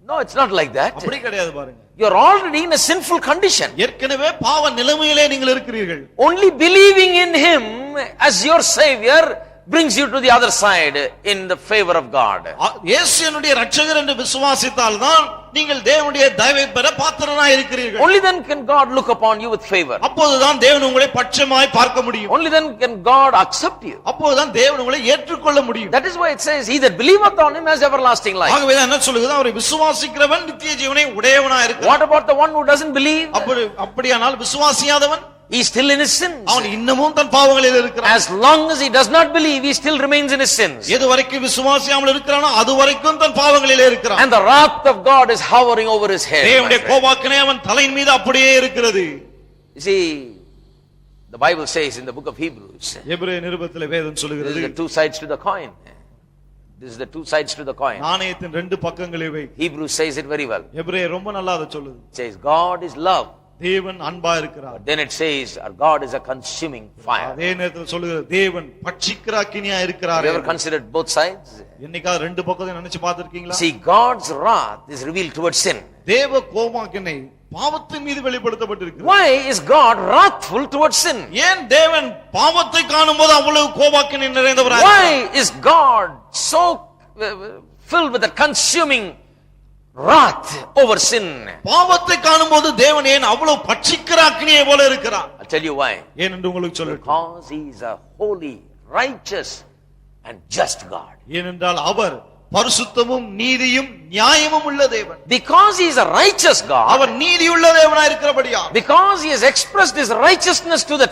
No, it's not like that. அப்படி கிடையாது பாருங்க. You're already in a sinful condition. ஏற்கனவே பாவ நிலைமையிலே நீங்கள் இருக்கிறீர்கள். Only believing in him as your savior brings you to the other side in the favor of God. இயேசு என்னுடைய இரட்சகர் என்று விசுவாசித்தால் தான் நீங்கள் தேவனுடைய தயவை பெற பாத்திரராய் இருக்கிறீர்கள். Only then can God look upon you with favor. அப்போதுதான் தேவன் உங்களை பட்சமாய் பார்க்க முடியும். Only then can God accept you. அப்போதுதான் தேவன் உங்களை ஏற்றுக்கொள்ள முடியும். That is why it says, he that believeth on him has everlasting life. ஆகவே என்ன சொல்லுகிறது, அவரை விசுவாசிக்கிறவன் நித்திய ஜீவனை உடையவனாய் இருக்கிறான். What about the one who doesn't believe? அப்படியானால் விசுவாசியாதவன் He is still in his sins. அவன் இன்னமும் தன் பாவங்களில் இருக்கிறான். As long as he does not believe, he still remains in his sins. எதுவரைக்கும் விசுவாசியாமல் இருக்கிறானோ அதுவரைக்கும் தன் பாவங்களிலே இருக்கிறான். And the wrath of God is hovering over his head. தேவனுடைய கோபாக்கினை அவன் தலையின் மீது அப்படியே இருக்கிறது. You see, the Bible says in the book of Hebrews, எபிரேய நிருபத்திலே வேதம் சொல்கிறது, this is the two sides to the coin. This is the two sides to the coin. நாணயத்தின் ரெண்டு பக்கங்கள் இவை. Hebrews says it very well. எபிரேய ரொம்ப நல்லா அதை சொல்லுது. It says God is love. தேவன் அன்பா இருக்கிறார். But then it says our God is a consuming fire. அதே நேரத்தில் சொல்லுகிறது தேவன் பட்சிக்கிற அக்கினியா இருக்கிறார். Have you ever considered both sides? என்னைக்காவது ரெண்டு பக்கத்தையும் நினைச்சு பார்த்திருக்கீங்களா? See, God's wrath is revealed towards sin. தேவ கோபாக்கினை பாவத்தின் மீது வெளிப்படுத்தப்பட்டிருக்கிறது. Why is God wrathful towards sin? ஏன் தேவன் பாவத்தை காணும்போது அவ்வளவு கோபாக்கினை நிறைந்தவராய்? Why is God so filled with a consuming wrath over sin? பாவத்தை காணும்போது தேவன் ஏன் அவ்வளவு பட்சிக்கிற அக்கினியை போல இருக்கிறார்? I'll tell you why. ஏன் என்று உங்களுக்கு சொல்லட்டும். Because he is a holy, righteous and just God. ஏனென்றால் அவர் பரிசுத்தமும் நீதியும் நியாயமும் உள்ள தேவன். Because he is a righteous God. அவர் நீதியுள்ள தேவனாய் இருக்கிறபடியா. Because he has expressed his righteousness to the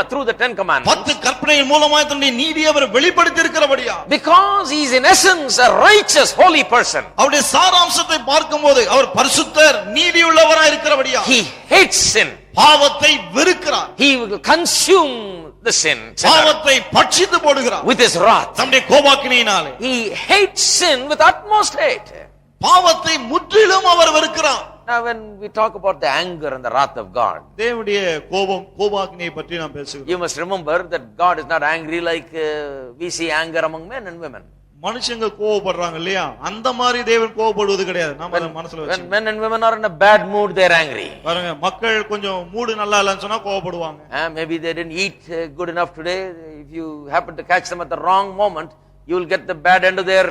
through the 10 commandments. 10 கற்பனையின் மூலமாய் தன்னுடைய நீதியை அவர் வெளிப்படுத்தி இருக்கிறபடியா. Because he is in essence a righteous, holy person. அவருடைய சாராம்சத்தை பார்க்கும்போது அவர் பரிசுத்தர் நீதியுள்ளவராய் இருக்கிறபடியா. He hates sin. பாவத்தை வெறுக்கிறார். He will consume the sin. பாவத்தை பட்சித்து போடுகிறார் with his wrath. தம்முடைய கோபாக்கினையினாலே. He hates sin with utmost hate. பாவத்தை முற்றிலும் அவர் வெறுக்கிறார். Now when we talk about the anger and the wrath of God, தேவனுடைய கோபாக்கினையை பற்றி நாம் பேசுகிறோம். you must remember that God is not angry like we see anger among men and women. மனுஷங்க கோபப்படுறாங்க இல்லையா, அந்த மாதிரி தேவன் கோபப்படுவது கிடையாது. நாம மனசுல when men and women are in a bad mood, they are angry. பாருங்க, மக்கள் கொஞ்சம் மூடு நல்லா இல்லன்னு சொன்னா கோபப்படுவாங்க. Maybe they didn't eat good enough today. If you happen to catch them at the wrong moment, you will get the bad end of their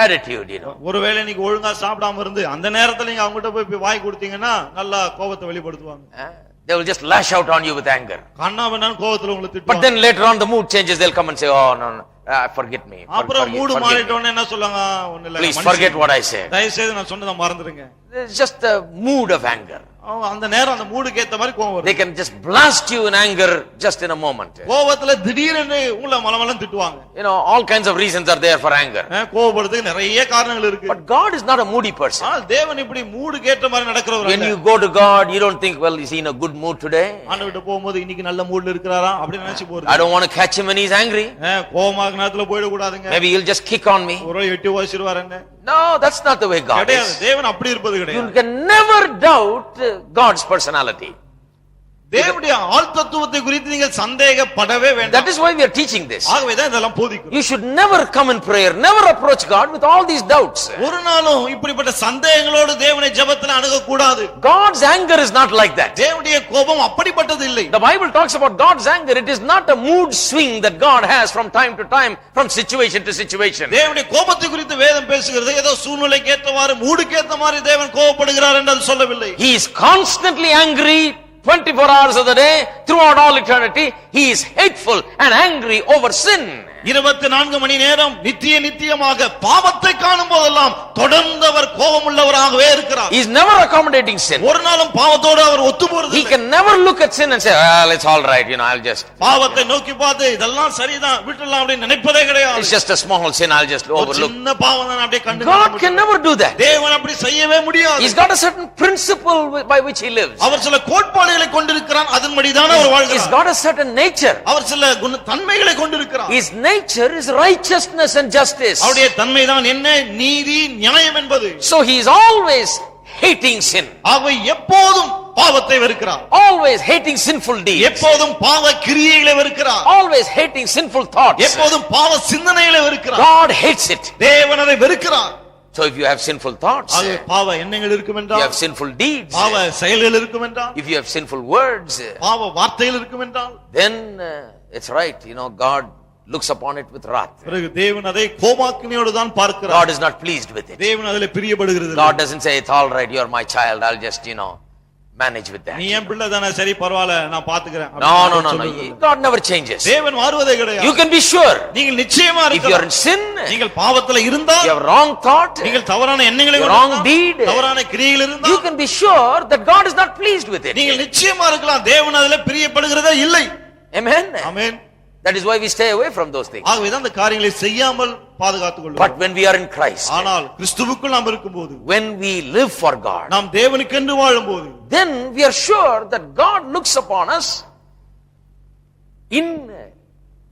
attitude, you know. ஒருவேளை நீங்க ஒழுங்கா சாப்பிடாம இருந்து அந்த நேரத்துல நீங்க அவங்க கிட்ட போய் வாய் கொடுத்தீங்கன்னா நல்லா கோபத்தை வெளிப்படுத்துவாங்க. They will just lash out on you with anger. கண்ணாவனான கோபத்துல உங்களை திட்டுவாங்க. But then later on the mood changes, they'll come and say, oh no, forget me. அப்புறம் மூடு மாறிட்டோனே என்ன சொல்லுவாங்க, ஒண்ணு இல்ல, please forget what I said. தயவு செய்து நான் சொன்னதை மறந்துடுங்க. It's just a mood of anger. அந்த நேரம் அந்த மூடுக்கு ஏத்த மாதிரி கோபம் வரும். They can just blast you in anger just in a moment. கோபத்துல திடீர்னு உங்களை மலமலன்னு திட்டுவாங்க. You know, all kinds of reasons are there for anger. கோபப்படுறதுக்கு நிறைய காரணங்கள் இருக்கு. But God is not a moody person. தேவன் இப்படி மூடுக்கு ஏற்ற மாதிரி நடக்கிறவர். When you go to God, you don't think, well, is he in a good mood today? ஆண்டவர்ட்ட போகும்போது இன்னைக்கு நல்ல மூட்ல இருக்கிறாரா அப்படி நினைச்சு போறது. I don't want to catch him when he's angry. கோபமாக நேரத்துல போயிட கூடாதுங்க. Maybe he'll just kick on me. ஒரு எட்டி வாசிடுவார் என்ன. No, that's not the way God is. தேவன் அப்படி இருப்பது கிடையாது. You can never doubt God's personality. தேவனுடைய ஆழ்தத்துவத்தை குறித்து நீங்கள் சந்தேகப்படவே வேண்டாம். That is why we are teaching this. ஆகவே தான் இதெல்லாம் போதிக்கிறோம். You should never come in prayer, never approach God with all these doubts. ஒரு நாளும் இப்படிப்பட்ட சந்தேகங்களோடு தேவனை ஜெபத்துல அணுக கூடாது. God's anger is not like that. தேவனுடைய கோபம் அப்படிப்பட்டது இல்லை. The Bible talks about God's anger. It is not a mood swing that God has from time to time, from situation to situation. தேவனுடைய கோபத்தை குறித்து வேதம் பேசுகிறது ஏதோ சூழ்நிலைக்கு ஏற்றவாறு மூடுக்கு ஏற்ற மாதிரி தேவன் கோபப்படுகிறார் என்று அது சொல்லவில்லை. He is constantly angry 24 hours of the day, throughout all eternity. He is hateful and angry over sin. 24 மணி நேரம் நித்தியமாக பாவத்தை காணும் போதெல்லாம் தொடர்ந்து அவர் கோபமுள்ளவராகவே இருக்கிறார். He is never accommodating sin. ஒரு நாளும் பாவத்தோடு அவர் ஒத்து போறது இல்லை. He can never look at sin and say, well, it's all right, you know, I'll just. பாவத்தை நோக்கி பார்த்து இதெல்லாம் சரிதான் விட்டுறலாம் அப்படி நினைப்பதே கிடையாது. It's just a small sin, I'll just overlook. சின்ன பாவம் தான் அப்படியே கண்டு. God can never do that. தேவன் அப்படி செய்யவே முடியாது. He's got a certain principle by which he lives. அவர் சில கோட்பாடுகளை கொண்டிருக்கிறார், அதன்படிதான் அவர் வாழ்கிறார். He's got a certain nature. அவர் சில தன்மைகளை கொண்டிருக்கிறார். His nature is righteousness and justice. அவருடைய தன்மைதான் என்ன? நீதி நியாயம் என்பது. So he is always hating sin. ஆகவே எப்போதும் பாவத்தை வெறுக்கிறார். Always hating sinful deeds. எப்போதும் பாவ கிரியைகளை வெறுக்கிறார். Always hating sinful thoughts. எப்போதும் பாவ சிந்தனைகளை வெறுக்கிறார். God hates it. தேவன் அதை வெறுக்கிறார். So if you have sinful thoughts, ஆகவே பாவ எண்ணங்கள் இருக்கும் you என்றால், have sinful deeds, பாவ செயல்கள் இருக்கும் என்றால், if you have sinful words, பாவ வார்த்தைகள் இருக்கும் என்றால், then it's right, God looks upon it with wrath. பிறகு தேவன் அதை கோபாக்கினையோடு தான் பார்க்கிறார். God is not pleased with it. தேவன் அதிலே பிரியப்படுகிறது. God doesn't say it's all right, you're my child, I'll just manage with that. நீ என் பிள்ளை தானே, சரி பரவாயில்லை நான் பாத்துக்கிறேன். No. God never changes. தேவன் மாறுவதே கிடையாது. You can be sure. நீங்கள் நிச்சயமா If you are in இருக்கலாம். sin, நீங்கள் பாவத்துல இருந்தால், you have wrong thought, நீங்கள் தவறான எண்ணங்களை wrong deed, தவறான கிரியைகள் you இருந்தால், can be sure that God is not pleased with it. நீங்கள் நிச்சயமா இருக்கலாம் தேவன் அதிலே பிரியப்படுகிறதே இல்லை. Amen. Amen. That is why we stay away from those things. ஆகவே தான் அந்த காரியங்களை செய்யாமல் பாதுகாத்துக் கொள்வோம். But when we are in Christ, ஆனால் கிறிஸ்துவுக்குள் நாம் இருக்கும்போது, when we live for God, நாம் தேவனுக்கென்று வாழும்போது, then we are sure that God looks upon us in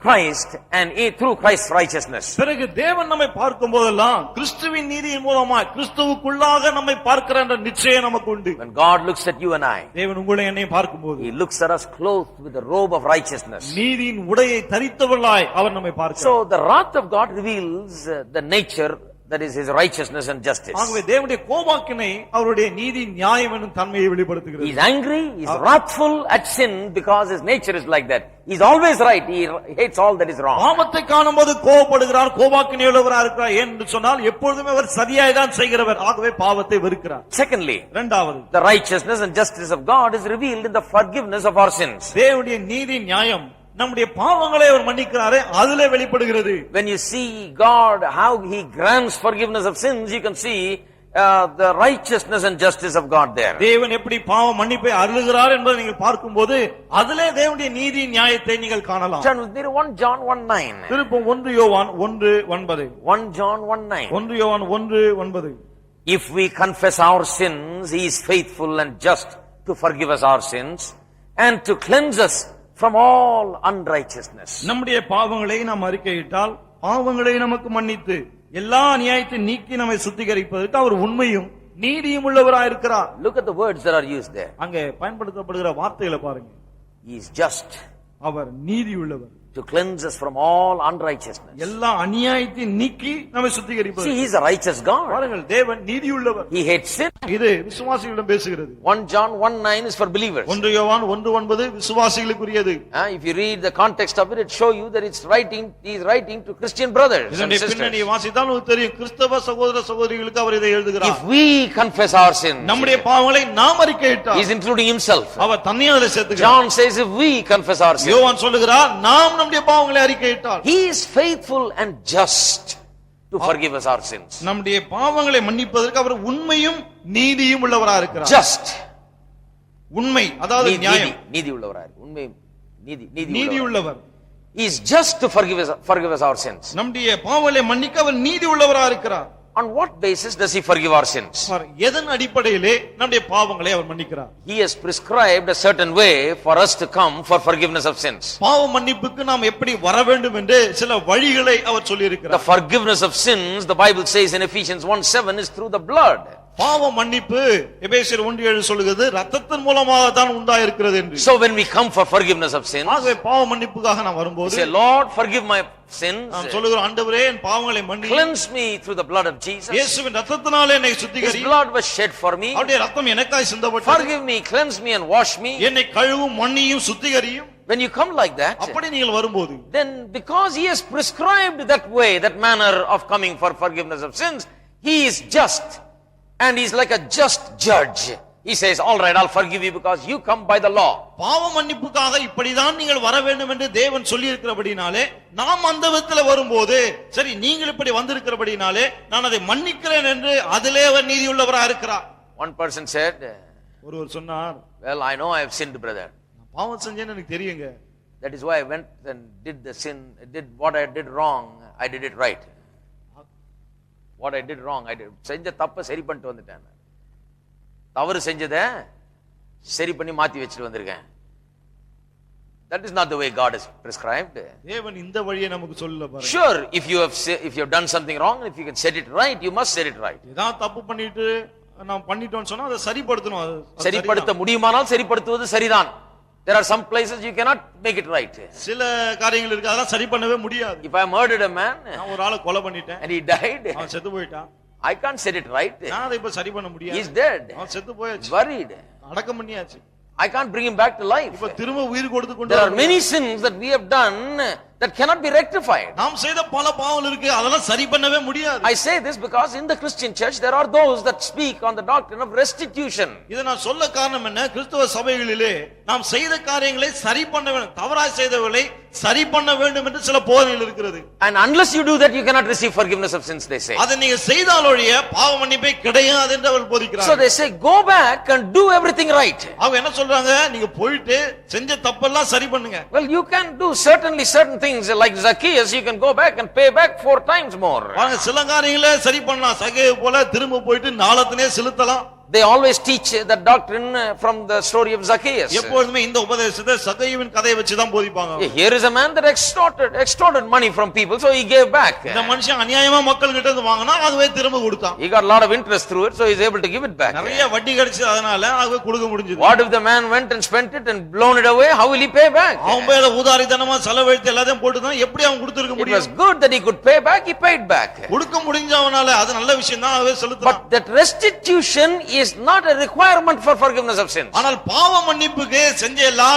Christ and through Christ's righteousness. பிறகு தேவன் நம்மை பார்க்கும் போதெல்லாம் கிறிஸ்துவின் நீதியின் மூலமாய் கிறிஸ்துவுக்குள்ளாக நம்மை பார்க்கிற என்ற நிச்சயம் நமக்கு உண்டு. When God looks at you and I, தேவன் உங்களை என்னை பார்க்கும்போது, He looks at us clothed with the robe of righteousness. நீதியின் உடையை தரித்தவர்களாய் அவர் நம்மை பார்க்கிறார். So the wrath of God reveals the nature, that is His righteousness and justice. ஆகவே தேவனுடைய கோபாக்கினை அவருடைய நீதி நியாயம் என்னும் தன்மையை வெளிப்படுத்துகிறது. He is angry, he is wrathful at sin because his nature is like that. He is always right, he hates all that is wrong. பாவத்தை காணும்போது கோபப்படுகிறார், கோபாக்கினையுள்ளவராக இருக்கிறார் என்று சொன்னால் எப்பொழுதுமே அவர் சரியாய் தான் செய்கிறவர். ஆகவே பாவத்தை வெறுக்கிறார். Secondly, இரண்டாவது, the righteousness and justice of God is revealed in the forgiveness of our sins. தேவனுடைய நீதி நியாயம் நம்முடைய பாவங்களை அவர் மன்னிக்கிறாரே அதிலே வெளிப்படுகிறது. When you see God, how He grants forgiveness of sins, you can see the righteousness and justice of God there. தேவன் எப்படி பாவ மன்னிப்பை அருளுகிறார் என்பதை நீங்கள் பார்க்கும்போது அதிலே தேவனுடைய நீதி நியாயத்தை நீங்கள் காணலாம். Turn with me to 1 John 1:9. திருப்பும் 1 யோவான் 1:9. 1 John 1:9. 1 யோவான் 1:9. If we confess our sins, He is faithful and just to forgive us our sins and to cleanse us from all unrighteousness. நம்முடைய பாவங்களை நாம் அறிக்கையிட்டால் பாவங்களை நமக்கு மன்னித்து எல்லா நியாயத்தை நீக்கி நம்மை சுத்திகரிப்பதற்கு அவர் உண்மையும் நீதியும் உள்ளவராய் இருக்கிறார். Look at the words that are used there. அங்கே பயன்படுத்தப்படுகிற வார்த்தைகளை பாருங்க. He is just, அவர் நீதி உள்ளவர், to cleanse us from all unrighteousness. எல்லா அநியாயத்தை நீக்கி நம்மை சுத்திகரிப்பது. See, He is a righteous God. பாருங்கள், தேவன் நீதி உள்ளவர். He hates sin. இது விசுவாசிகளிடம் பேசுகிறது. 1 John 1:9 is for believers. 1 யோவான் 1:9 விசுவாசிகளுக்குரியது. If you read the context of it, it show you that He is writing to Christian brothers and இதனுடைய sisters. பின்னணியை வாசித்தால் உங்களுக்கு தெரியும், கிறிஸ்தவ சகோதர சகோதரிகளுக்கு அவர் இதை எழுதுகிறார். If we confess our sins, நம்முடைய பாவங்களை நாம் அறிக்கையிட்டால், He is including Himself. அவர் தன்னை அதிலே சேர்த்துக்கிறார். John says if we confess our sins, யோவான் சொல்லுகிறார், நாம் நம்முடைய பாவங்களை அறிக்கையிட்டால் He is faithful and just to forgive us our sins. நம்முடைய பாவங்களை மன்னிப்பதற்கு அவர் உண்மையும் நீதியும் உள்ளவராக இருக்கிறார். Just, உண்மை அதாவது நியாயம், நீதி உள்ளவராக, உண்மை நீதி உள்ளவர். He is just to forgive us our sins. நம்முடைய பாவங்களை மன்னிக்க அவர் நீதி உள்ளவராக இருக்கிறார். On what basis does He forgive our sins? எதன் அடிப்படையிலே நம்முடைய பாவங்களை அவர் மன்னிக்கிறார்? He has prescribed a certain way for us to come for forgiveness of sins. பாவ மன்னிப்புக்கு நாம் எப்படி வர வேண்டும் என்று சில வழிகளை அவர் சொல்லி The இருக்கிறார். forgiveness of sins, the Bible says in Ephesians 1:7, is through the blood. பாவ மன்னிப்பு எபேசியர் 1:7 சொல்கிறது ரத்தத்தின் மூலமாக தான் உண்டாயிருக்கிறது என்று. So when we come for forgiveness of sins, ஆகவே பாவ மன்னிப்புக்காக நாம் வரும்போது, say, Lord, forgive my sins. நாம் சொல்லுகிறோம், ஆண்டவரே என் பாவங்களை மன்னி, Cleanse me through the blood of Jesus. இயேசுவின் ரத்தத்தினாலே என்னை His சுத்திகரி. blood was shed for me. அவருடைய ரத்தம் எனக்காய் சிந்தப்பட்டது. Forgive me, cleanse me and wash me. என்னை கழுவும் மன்னியும் சுத்திகரியும். When you come like that, அப்படி நீங்கள் வரும்போது, then because He has prescribed that way, that manner of coming for forgiveness of sins, He is just. And He's like a just judge. He says, all right, I'll forgive you because you come by the law. பாவ மன்னிப்புக்காக இப்படிதான் நீங்கள் வர வேண்டும் என்று தேவன் சொல்லி இருக்கிறபடினாலே, நாம் அந்த விதத்துல வரும்போது, சரி நீங்கள் இப்படி வந்திருக்கிறபடினாலே நான் அதை மன்னிக்கிறேன் என்று அதிலே அவர் நீதி உள்ளவராக இருக்கிறார். One person said, ஒருவர் சொன்னார், well, I know I have sinned, brother. பாவம் செஞ்சேன்னு எனக்கு தெரியுங்க. That is why I went and did what I did wrong, I did it right. What I did wrong, I did. செஞ்ச தப்ப சரி பண்ணிட்டு வந்துட்டேன். தவறு செஞ்சதை சரி பண்ணி மாத்தி வச்சிட்டு வந்திருக்கேன். That is not the way God has prescribed. தேவன் இந்த வழியை நமக்கு சொல்லல பாருங்க. Sure, if you have done something wrong, if you can set it right, you must set it right. ஏதாவது தப்பு பண்ணிட்டு நாம் பண்ணிட்டோம்னு சொன்னா அதை சரிப்படுத்தணும். அது சரிப்படுத்த முடியுமானால் சரிப்படுத்துவது சரிதான். There are some places you cannot make it right. சில காரியங்கள் இருக்கு அதெல்லாம் சரி பண்ணவே முடியாது. If I murdered a man நான் ஒரு ஆளை கொலை பண்ணிட்டேன் and he died, அவன் செத்து போயிட்டான், I can't set it right. நான் அதை இப்ப சரி பண்ண He முடியாது. is dead, அவன் செத்து போயாச்சு, buried. அடக்கம் பண்ணியாச்சு, I can't bring him back to life. இப்ப திரும்ப உயிர் கொடுத்து கொண்டு There are வரணும். many sins that we have done that cannot be rectified. நாம் செய்த பல பாவங்கள் இருக்கு அதெல்லாம் சரி பண்ணவே முடியாது. I say this because in the Christian church there are those that speak on the doctrine of restitution. இதை நான் சொல்ல காரணம் என்ன, கிறிஸ்தவ சபைகளிலே நாம் செய்த காரியங்களை சரி பண்ண வேண்டும், தவறாய் செய்தவர்களை சரி பண்ண வேண்டும் என்று சில போதனைகள் இருக்கிறது. And unless you do that you cannot receive forgiveness of sins, they say. அதை நீங்க செய்தாலொழிய பாவ மன்னிப்பே கிடையாது என்று அவர்கள் So போதிக்கிறார்கள். they say go back and do everything right. அவங்க என்ன சொல்றாங்க, நீங்க போயிட்டு செஞ்ச தப்பெல்லாம் சரி பண்ணுங்க. Well, you can do certainly certain things like Zacchaeus, you can go back and pay back 4 times more. பாருங்க, சில காரியங்களை சரி பண்ணலாம், சகேயு போல திரும்ப போயிட்டு நாளத்திலே செலுத்தலாம். They always teach that doctrine from the story of Zacchaeus. எப்பொழுதுமே இந்த உபதேசத்தை சகேயுவின் கதையை வச்சு தான் போதிப்பாங்க. Here is a man that extorted money from people, so he gave back. இந்த மனுஷன் அநியாயமா மக்கள் கிட்ட இருந்து வாங்கினா அதுவே திரும்ப கொடுத்தான். He got a lot of interest through it, so he is able to give it back. நிறைய வட்டி கிடைச்சது, அதனால அதுவே கொடுக்க முடிஞ்சது. What if the man went and spent it and blown it away? How will he pay back? அவன் பேர ஊதாரித்தனமா செலவழித்து எல்லாத்தையும் போட்டுதான் எப்படி அவன் கொடுத்திருக்க It was முடியும்? good that he could pay back, he paid back. கொடுக்க முடிஞ்சவனால அது நல்ல விஷயம் தான், அதுவே செலுத்தலாம். But that restitution is not a requirement for forgiveness of sins. ஆனால் பாவ மன்னிப்புக்கு செஞ்ச எல்லா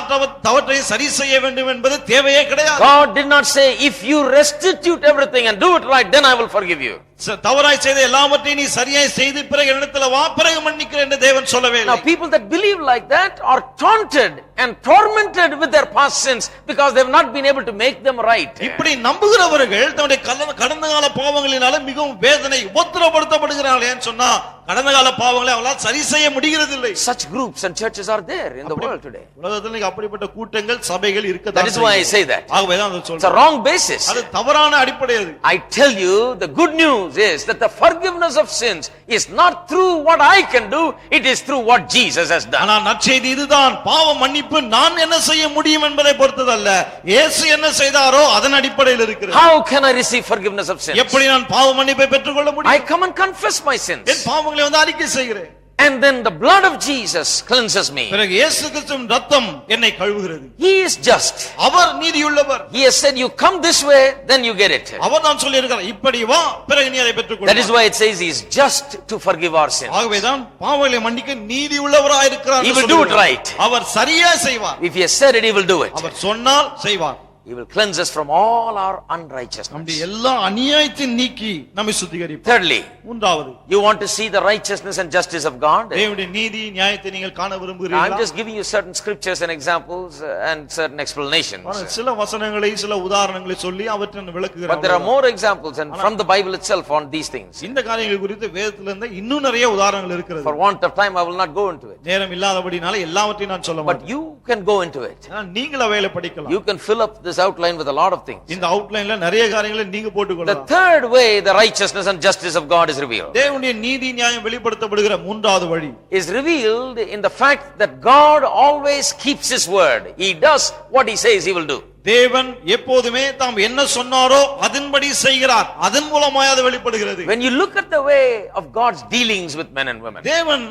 தவற்றையும் சரி செய்ய வேண்டும் என்பது தேவையே கிடையாது. God did not say, if you restitute everything and do it right, then I will forgive you. தவறாய் செய்த எல்லாவற்றையும் நீ சரியாய் செய்து பிறகு இடத்துல வா, பிறகு மன்னிக்கிறேன் என்று தேவன் சொல்லவே இல்லை. Now people that believe like that are taunted and tormented with their past sins because they have not been able to make them right. இப்படி நம்புகிறவர்கள் தன்னுடைய கடந்த கால பாவங்களினால மிகவும் வேதனை உபத்திரப்படுத்தப்படுகிறார்கள். ஏன்னு சொன்னா கடந்த கால பாவங்களை அவங்களால் சரி செய்ய முடிகிறது இல்லை. Such groups and churches are there in the world today. உலகத்தில் இன்னைக்கு அப்படிப்பட்ட கூட்டங்கள் சபைகள் That இருக்கத்தான் is why I say that. ஆகவே தான் அதை It's a சொல்றேன். wrong basis. அது தவறான அடிப்படை அது. I tell you, the good news is that the forgiveness of sins is not through what I can do, it is through what Jesus has done. ஆனா நற்செய்தி இதுதான், பாவ மன்னிப்பு நான் என்ன செய்ய முடியும் என்பதை பொறுத்ததல்ல, இயேசு என்ன செய்தாரோ அதன் அடிப்படையில் இருக்கிறது. How can I receive forgiveness of sins? எப்படி நான் பாவ மன்னிப்பை பெற்றுக்கொள்ள I முடியும்? come and confess my sins. என் பாவங்களை வந்து அறிக்கை செய்கிறேன். And then the blood of Jesus cleanses me. பிறகு இயேசு கிறிஸ்துவின் ரத்தம் என்னை கழுவுகிறது. He is just. Our நீதியுள்ளவர். He has said, you come this way, then you get it. அவர் தான் சொல்லி இருக்கிறார், இப்படி வா பிறகு நீ அதை பெற்றுக்கொள். That is why it says he is just to forgive our sins. ஆகவே தான் பாவங்களை மன்னிக்க நீதியுள்ளவராய் இருக்கிறார். He will do it right. அவர் சரியா செய்வார். If he has said it, he will do it. அவர் சொன்னால் செய்வார். He will cleanse us from all our unrighteousness. நம்முடைய எல்லா அநியாயத்தையும் நீக்கி நம்மை சுத்திகரிப்பார். Thirdly, மூன்றாவது, you want to see the righteousness and justice of God? தேவனுடைய நீதி நியாயத்தை நீங்கள் காண I'm விரும்புகிறீர்களா? just giving you certain scriptures and examples and certain explanations. சில வசனங்களை சில உதாரணங்களை சொல்லி அவற்றை But there are விளக்குகிறார். more examples and from the Bible itself on these things. இந்த காரியங்கள் குறித்து வேதத்திலிருந்து இன்னும் நிறைய உதாரணங்கள் இருக்கிறது. For want of time, I will not go into it. நேரம் இல்லாதபடினால எல்லாவற்றையும் நான் சொல்ல But மாட்டேன். you can go into it. ஆனா நீங்கள் அவைகளை படிக்கலாம். You can fill up this outline with a lot of things. இந்த அவுட்லைன்ல நிறைய காரியங்களை நீங்க The போட்டுக்கொள்ளலாம். third way the righteousness and justice of God is revealed தேவனுடைய நீதி நியாயம் வெளிப்படுத்தப்படுகிற மூன்றாவது வழி is revealed in the fact that God always keeps his word. He does what he says he will do. தேவன் எப்போதுமே தாம் என்ன சொன்னாரோ அதன்படி செய்கிறார். அதன் மூலமாய் அது வெளிப்படுகிறது. When you look at the way of God's dealings with men and women, தேவன்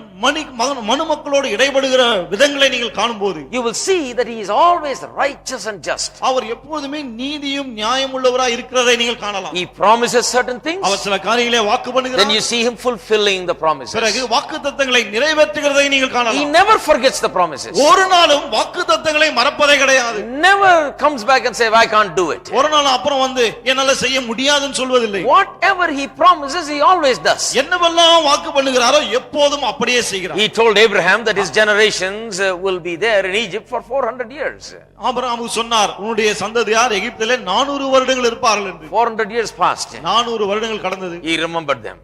மனுமக்களோடு இடைபடுகிற விதங்களை நீங்கள் காணும்போது you will see that he is always righteous and just. அவர் எப்போதுமே நீதியும் நியாயம் உள்ளவராய் இருக்கிறதை நீங்கள் காணலாம். He promises certain things, அவர் சில காரியங்களை வாக்கு then பண்ணுகிறார். you see him fulfilling the promises. பிறகு வாக்குத்தத்தங்களை நிறைவேற்றுகிறதை நீங்கள் He காணலாம். never forgets the promises. ஒரு நாளும் வாக்குத்தத்தங்களை மறப்பதே கிடையாது. Never comes back and say, I can't do it. ஒரு நாள் அப்புறம் வந்து என்னால செய்ய முடியாதுன்னு சொல்வதில்லை. Whatever he promises, he always does. என்னவெல்லாம் வாக்கு பண்ணுகிறாரோ எப்போதும் அப்படியே செய்கிறார். He told Abraham that his generations will be there in Egypt for 400 years. ஆபிரகாமுக்கு சொன்னார், உன்னுடைய சந்ததியார் எகிப்திலே 400 வருடங்கள் இருப்பார்கள் என்று. 400 years passed. 400 வருடங்கள் கடந்தது. He remembered them.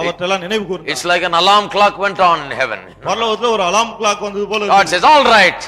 அவற்றெல்லாம் நினைவு கூர்ந்தார். It's like an alarm clock went on in heaven. பரலோகத்துல ஒரு அலார்ம் கிளாக் வந்தது போல God says, all right,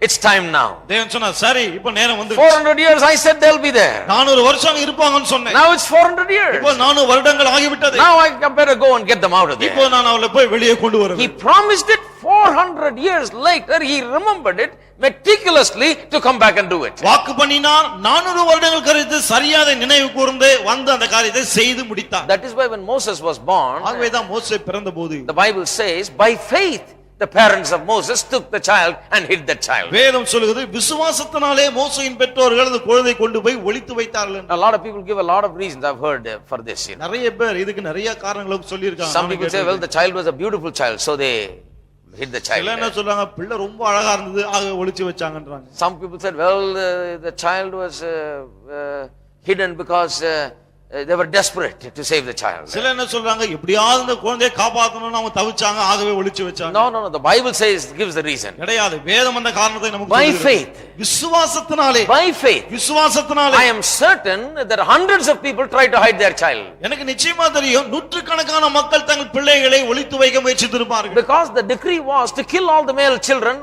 it's time now. தேவன் சொன்னார், சரி இப்ப நேரம் வந்து 400 years I said they'll be there. 400 வருஷம் இருப்பாங்கன்னு சொன்னேன். Now it's 400 years. இப்போ 400 வருடங்கள் ஆகிவிட்டது. Now I better go and get them out of there. இப்போ நான் அவளை போய் வெளியே கொண்டு He வரேன். promised it 400 400 years later, he remembered it meticulously to come back and do it. வாக்கு பண்ணினார் 400 வருடங்கள் கழித்து சரியாக நினைவு கூர்ந்து வந்து அந்த காரியத்தை செய்து முடித்தார். That is why when Moses was born, ஆகவேதான் மோசே பிறந்தபோது the Bible says, by faith, the parents of Moses took the child and hid the child. வேதம் சொல்லுகிறது விசுவாசத்தினாலே மோசேயின் பெற்றோர்கள் அந்த குழந்தையை கொண்டு போய் ஒளித்து வைத்தார்கள் என்று. A lot of people give a lot of reasons I've heard for this. நிறைய பேர் இதுக்கு நிறைய காரணங்களை சொல்லி இருக்காங்க. Some people say, well, the child was a beautiful child, so they hid the child. இல்ல என்ன சொல்றாங்க, பிள்ளை ரொம்ப அழகா இருந்தது ஆக ஒளிச்சு வச்சாங்கன்றாங்க. Some people said, well, the child was hidden because they were desperate to save the child. சில என்ன சொல்றாங்க, எப்படியாவது இந்த குழந்தையை காப்பாத்தணும்னு அவங்க தவிச்சாங்க ஆகவே ஒளிச்சு வச்சாங்க. No, the Bible says, gives the reason. கிடையாது, வேதம் அந்த காரணத்தை நமக்கு By சொல்லுகிறது. faith. விசுவாசத்தினாலே. By faith. விசுவாசத்தினாலே. I am certain that hundreds of people try to hide their child. எனக்கு நிச்சயமா தெரியும் நூற்றுக்கணக்கான மக்கள் தங்கள் பிள்ளைகளை ஒளித்து வைக்க முயற்சித்திருப்பார்கள். Because the decree was to kill all the male children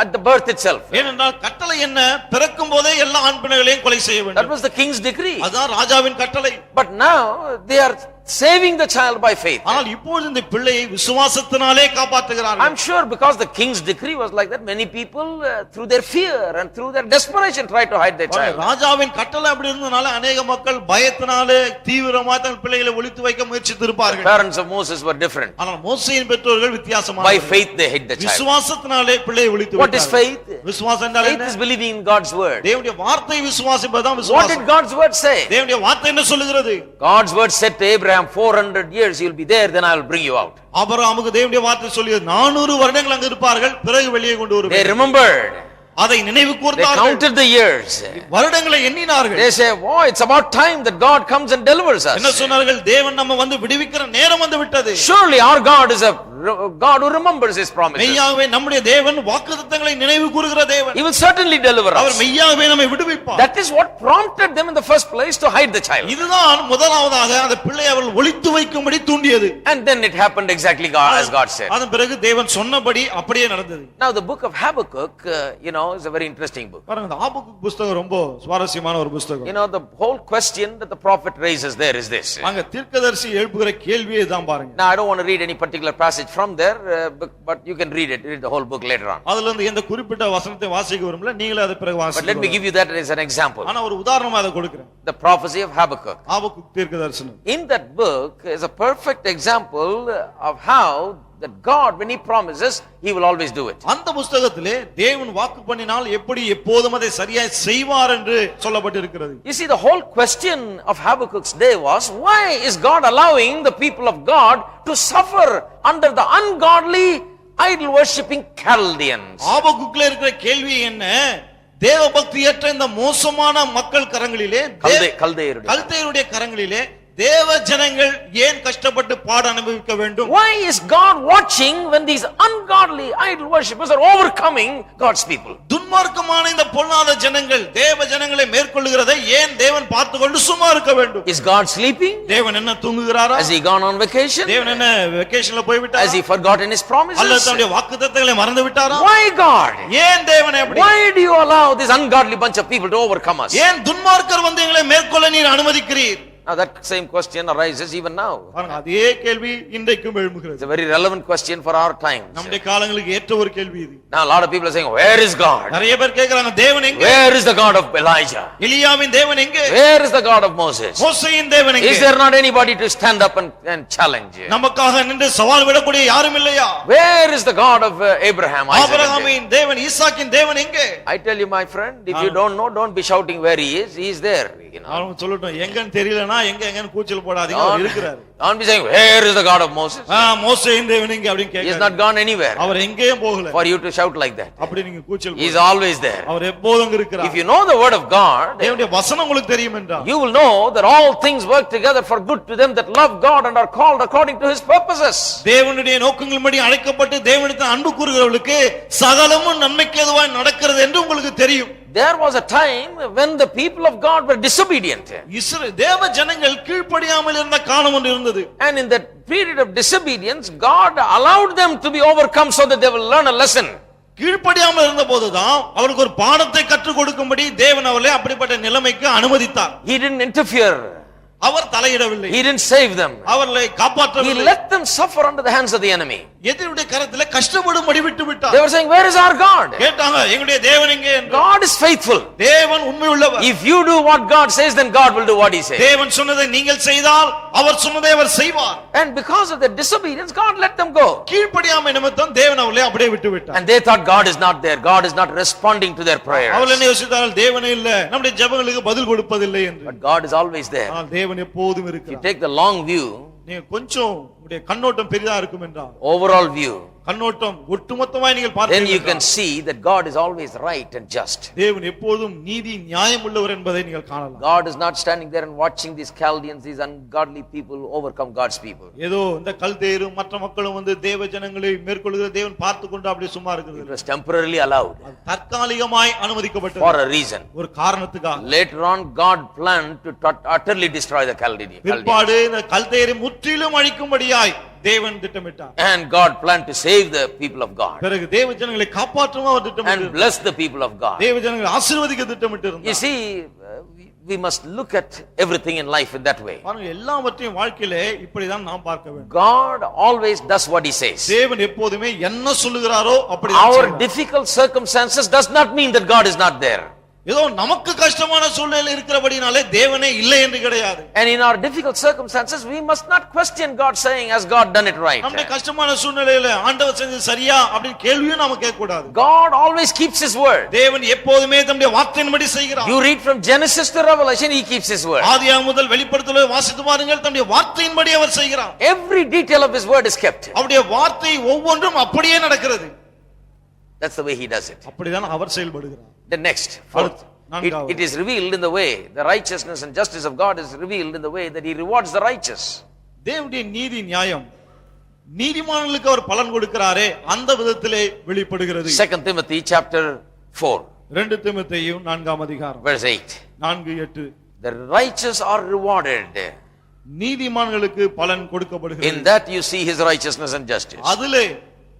at the birth itself. ஏனென்றால் கட்டளை என்ன, பிறக்கும் போதே எல்லா ஆண் பிள்ளைகளையும் கொலை செய்ய That வேண்டும். was the king's decree. அதான் ராஜாவின் கட்டளை. But now they are saving the child by faith. ஆனால் இப்பொழுது இந்த பிள்ளையை விசுவாசத்தினாலே காப்பாற்றுகிறார்கள். I'm sure because the king's decree was like that, many people through their fear and through their desperation tried to hide their child. ராஜாவின் கட்டளை அப்படி இருந்தனால अनेक மக்கள் பயத்தினாலே தீவிரமாக தங்கள் பிள்ளைகளை ஒளித்து வைக்க முயற்சித்திருப்பார்கள். The parents of Moses were different. ஆனால் மோசேயின் பெற்றோர்கள் வித்தியாசமானவர்கள். By faith they hid the child. விசுவாசத்தினாலே பிள்ளையை ஒளித்து What is வைத்தார்கள். faith? விசுவாசம் என்றால் Faith என்ன? is believing in God's word. தேவனுடைய வார்த்தையை விசுவாசிப்பதுதான் What விசுவாசம். did God's word say? தேவனுடைய வார்த்தை என்ன சொல்லுகிறது? God's word said to Abraham, 400 years you'll be there, then I will bring you out. ஆபிரகாமுக்கு தேவனுடைய வார்த்தை சொல்லியது 400 வருடங்கள் அங்க இருப்பார்கள், பிறகு வெளியே கொண்டு They வருவார்கள். remembered. அதை நினைவு They கூர்ந்தார்கள். counted the years. வருடங்களை எண்ணினார்கள். They say, "Oh, it's about time that God comes and delivers என்ன us." சொன்னார்கள்? தேவன் நம்ம வந்து விடுவிக்கிற நேரம் வந்து விட்டது. Surely our God is a God who remembers his promises. மெய்யாகவே நம்முடைய தேவன் வாக்குத்தத்தங்களை நினைவு கூறுகிற தேவன். He will certainly deliver our us. மெய்யாகவே நம்மை விடுவிப்பார். That is what prompted them in the first place to hide the child. இதுதான் முதலாவதாக அந்த பிள்ளையை அவர்கள் ஒளித்து வைக்கும்படி தூண்டியது. And then it happened exactly as God said. அதன் பிறகு தேவன் சொன்னபடி அப்படியே நடந்தது. Now the book of Habakkuk, is a very interesting book. பாருங்க, இந்த ஆபகுக் புத்தகம் ரொம்ப சுவாரஸ்யமான ஒரு புத்தகம். The whole question that the prophet raises there is this. அங்க தீர்க்கதரிசி எழுப்புகிற கேள்வியை தான் பாருங்க. Now I don't want to read any particular passage from there, but you can read the whole book later on. அதுல இருந்து எந்த குறிப்பிட்ட வசனத்தை வாசிக்க விரும்பல, நீங்களே அதை பிறகு But let me வாசிங்க. give you that as an example. ஆனா ஒரு உதாரணமா அதை கொடுக்கிறேன். The prophecy of Habakkuk. Habakkuk தீர்க்கதரிசனம். In that book is a perfect example of how that God, when he promises, he will always do it. அந்த புத்தகத்திலே தேவன் வாக்கு பண்ணினால் எப்படி எப்போதும் அதை சரியாய் செய்வார் என்று சொல்லப்பட்டிருக்கிறது. You see, the whole question of Habakkuk's day was, why is God allowing the people of God to suffer under the ungodly, idol worshipping Chaldeans? ஆபகுக்ல இருக்கிற கேள்வி என்ன? தேவ பக்தியற்ற இந்த மோசமான மக்கள் கரங்களிலே, கல்தேயருடைய கரங்களிலே தேவ ஜனங்கள் ஏன் கஷ்டப்பட்டு பாட அனுபவிக்க வேண்டும்? Why is God watching when these ungodly idol worshippers are overcoming God's people? துன்மார்க்கமான இந்த பொல்லாத ஜனங்கள் தேவ ஜனங்களை மேற்கொள்ளுகிறதை ஏன் தேவன் பார்த்து கொண்டு சும்மா இருக்க வேண்டும்? Is God sleeping? தேவன் என்ன தூங்குகிறாரா? Has he gone on vacation? தேவன் என்ன வெக்கேஷன்ல போய் விட்டாரா? Has he forgotten his promises? அல்லது தன்னுடைய வாக்குத்தத்தங்களை மறந்து விட்டாரா? Why God? ஏன் தேவன் அப்படி? Why do you allow this ungodly bunch of people to overcome us? ஏன் துன்மார்க்கர் வந்து எங்களை மேற்கொள்ள நீர் அனுமதிக்கிறீர்? Now that same question arises even now. பாருங்க, அதே கேள்வி இன்றைக்கும் எழும்புகிறது. It's a very relevant question for our times. நம்முடைய காலங்களுக்கு ஏற்ற ஒரு கேள்வி இது. Now a lot of people are saying, where is God? நிறைய பேர் கேக்குறாங்க, தேவன் எங்கே? Where is the God of Elijah? எலியாவின் தேவன் எங்கே? Where is the God of Moses? மோசேயின் தேவன் எங்கே? Is there not anybody to stand up and challenge? நமக்காக நின்று சவால் விடக்கூடிய யாரும் இல்லையா? Where is the God of Abraham, Isaac? ஆபிரகாமின் தேவன், ஈசாக்கின் தேவன் எங்கே? I tell you, my friend, if you don't know, don't be shouting where he is. He is there. அவன் சொல்லட்டும், எங்கன்னு தெரியலனா எங்கன்னு கூச்சல் போடாதீங்க, அவர் இருக்கிறார். Don't be saying, where is the God of Moses? மோசேயின் தேவன் எங்கே அப்படினு He has கேக்குறாங்க. not gone anywhere அவர் எங்கேயும் போகல. for you to shout like that. அப்படி நீங்க கூச்சல் He is போடாதீங்க. always there. அவர் எப்போதும் இருக்கிறார். If you know the word of God, தேவனுடைய வசனம் உங்களுக்கு தெரியும் என்றால் you will know that all things work together for good to them that love God and are called according to his purposes. தேவனுடைய நோக்கங்களின்படி அழைக்கப்பட்டு தேவனிடத்தில் அன்பு கூறுகிறவர்களுக்கு சகலமும் நன்மைக்கு ஏதுவாய் நடக்கிறது என்று உங்களுக்கு தெரியும். There was a time when the people of God were disobedient. தேவ ஜனங்கள் கீழ்ப்படியாமல் இருந்த காலம் ஒன்று இருந்தது. And in that period of disobedience, God allowed them to be overcome so that they will learn a lesson. கீழ்ப்படியாமல் இருந்த போதுதான் அவருக்கு ஒரு பாடத்தை கற்றுக் கொடுக்கும்படி தேவன் அவர்களை அப்படிப்பட்ட நிலைமைக்கு அனுமதித்தார். He didn't interfere. Our தலையிடவில்லை. He didn't save them. அவர்களை He காப்பாற்றவில்லை. let them suffer under the hands of the enemy. எதிரியுடைய கரத்திலே கஷ்டப்படும்படி விட்டு விட்டார். They were saying, where is our God? கேட்டாங்க, எங்களுடைய தேவன் எங்கே என்று. God is faithful. தேவன் உண்மையுள்ளவர். If you do what God says, then God will do what he says. தேவன் சொன்னதை நீங்கள் செய்தால் அவர் சொன்னதை அவர் செய்வார். And because of their disobedience, God let them go. கீழ்ப்படியாமை நிமித்தம் தேவன் அவர்களை அப்படியே விட்டு விட்டார். And they thought God is not there. God is not responding to their prayers. அவர்கள் என்ன யோசித்தார்கள், தேவனே இல்ல, நம்முடைய ஜெபங்களுக்கு பதில் கொடுப்பதில்லை என்று. But God is always there. ஆனால் தேவன் எப்போதும் If you இருக்கிறார். take the long view, நீங்க கொஞ்சம் உங்களுடைய கண்ணோட்டம் பெரிதா இருக்கும் என்றால், overall view, கண்ணோட்டம் ஒட்டுமொத்தமாய் நீங்கள் then you can பார்த்தீர்கள், see that God is always right and just. தேவன் எப்போதும் நீதி நியாயம் உள்ளவர் என்பதை நீங்கள் காணலாம். God is not standing there and watching these Chaldeans, these ungodly people overcome God's people. ஏதோ இந்த கல்தேயரும் மற்ற மக்களும் வந்து தேவ ஜனங்களை மேற்கொள்கிற தேவன் பார்த்து கொண்டு அப்படியே சும்மா It இருக்கிறது. was temporarily allowed அது தற்காலிகமாய் for அனுமதிக்கப்பட்டது a reason. ஒரு காரணத்துக்காக. Later on, God planned to utterly destroy the Chaldeans. பிற்பாடு இந்த கல்தேயரை முற்றிலும் அழிக்கும்படியாய் தேவன் திட்டமிட்டார். And God planned to save the people of God பிறகு தேவ ஜனங்களை காப்பாற்றவும் அவர் and திட்டமிட்டார். bless the people of God. தேவ ஜனங்களை ஆசீர்வதிக்க திட்டமிட்டு You இருந்தார். see, we must look at everything in life in that way. பாருங்க, எல்லாவற்றையும் வாழ்க்கையிலே இப்படிதான் நாம் பார்க்க வேண்டும். God always does what he says. தேவன் எப்போதுமே என்ன சொல்லுகிறாரோ அப்படிதான் Our செய்வார். difficult circumstances does not mean that God is not there. ஏதோ நமக்கு கஷ்டமான சூழ்நிலை இருக்கிறபடினாலே தேவனே இல்லை என்று கிடையாது. And in our difficult circumstances, we must not question God saying, has God done it right? நம்முடைய கஷ்டமான சூழ்நிலையில ஆண்டவர் செஞ்சது சரியா அப்படின்னு கேள்வியும் நாம கேட்க கூடாது. God always keeps his word. தேவன் எப்போதுமே தம்முடைய வார்த்தையின்படி செய்கிறார். You read from Genesis to Revelation, he keeps his word. ஆதியாகமம் முதல் வெளிப்படுத்தலை வாசித்து பாருங்கள், தம்முடைய வார்த்தையின்படி அவர் செய்கிறார். Every detail of his word is kept. அவருடைய வார்த்தை ஒவ்வொன்றும் அப்படியே நடக்கிறது. That's the way he does it. அப்படிதான் அவர் செயல்படுகிறார். The next, fourth, it is revealed in the way, the righteousness and justice of God is revealed in the way that he rewards the righteous. தேவனுடைய நீதி நியாயம் நீதிமான்களுக்கு அவர் பலன் கொடுக்கிறாரே அந்த விதத்திலே வெளிப்படுகிறது. 2 Timothy chapter 4, 2 தீமோத்தேயு 4ஆம் அதிகாரம் verse 8. 4:8. The righteous are rewarded. நீதிமான்களுக்கு பலன் In கொடுக்கப்படுகிறது. that you see his righteousness and justice. அதிலே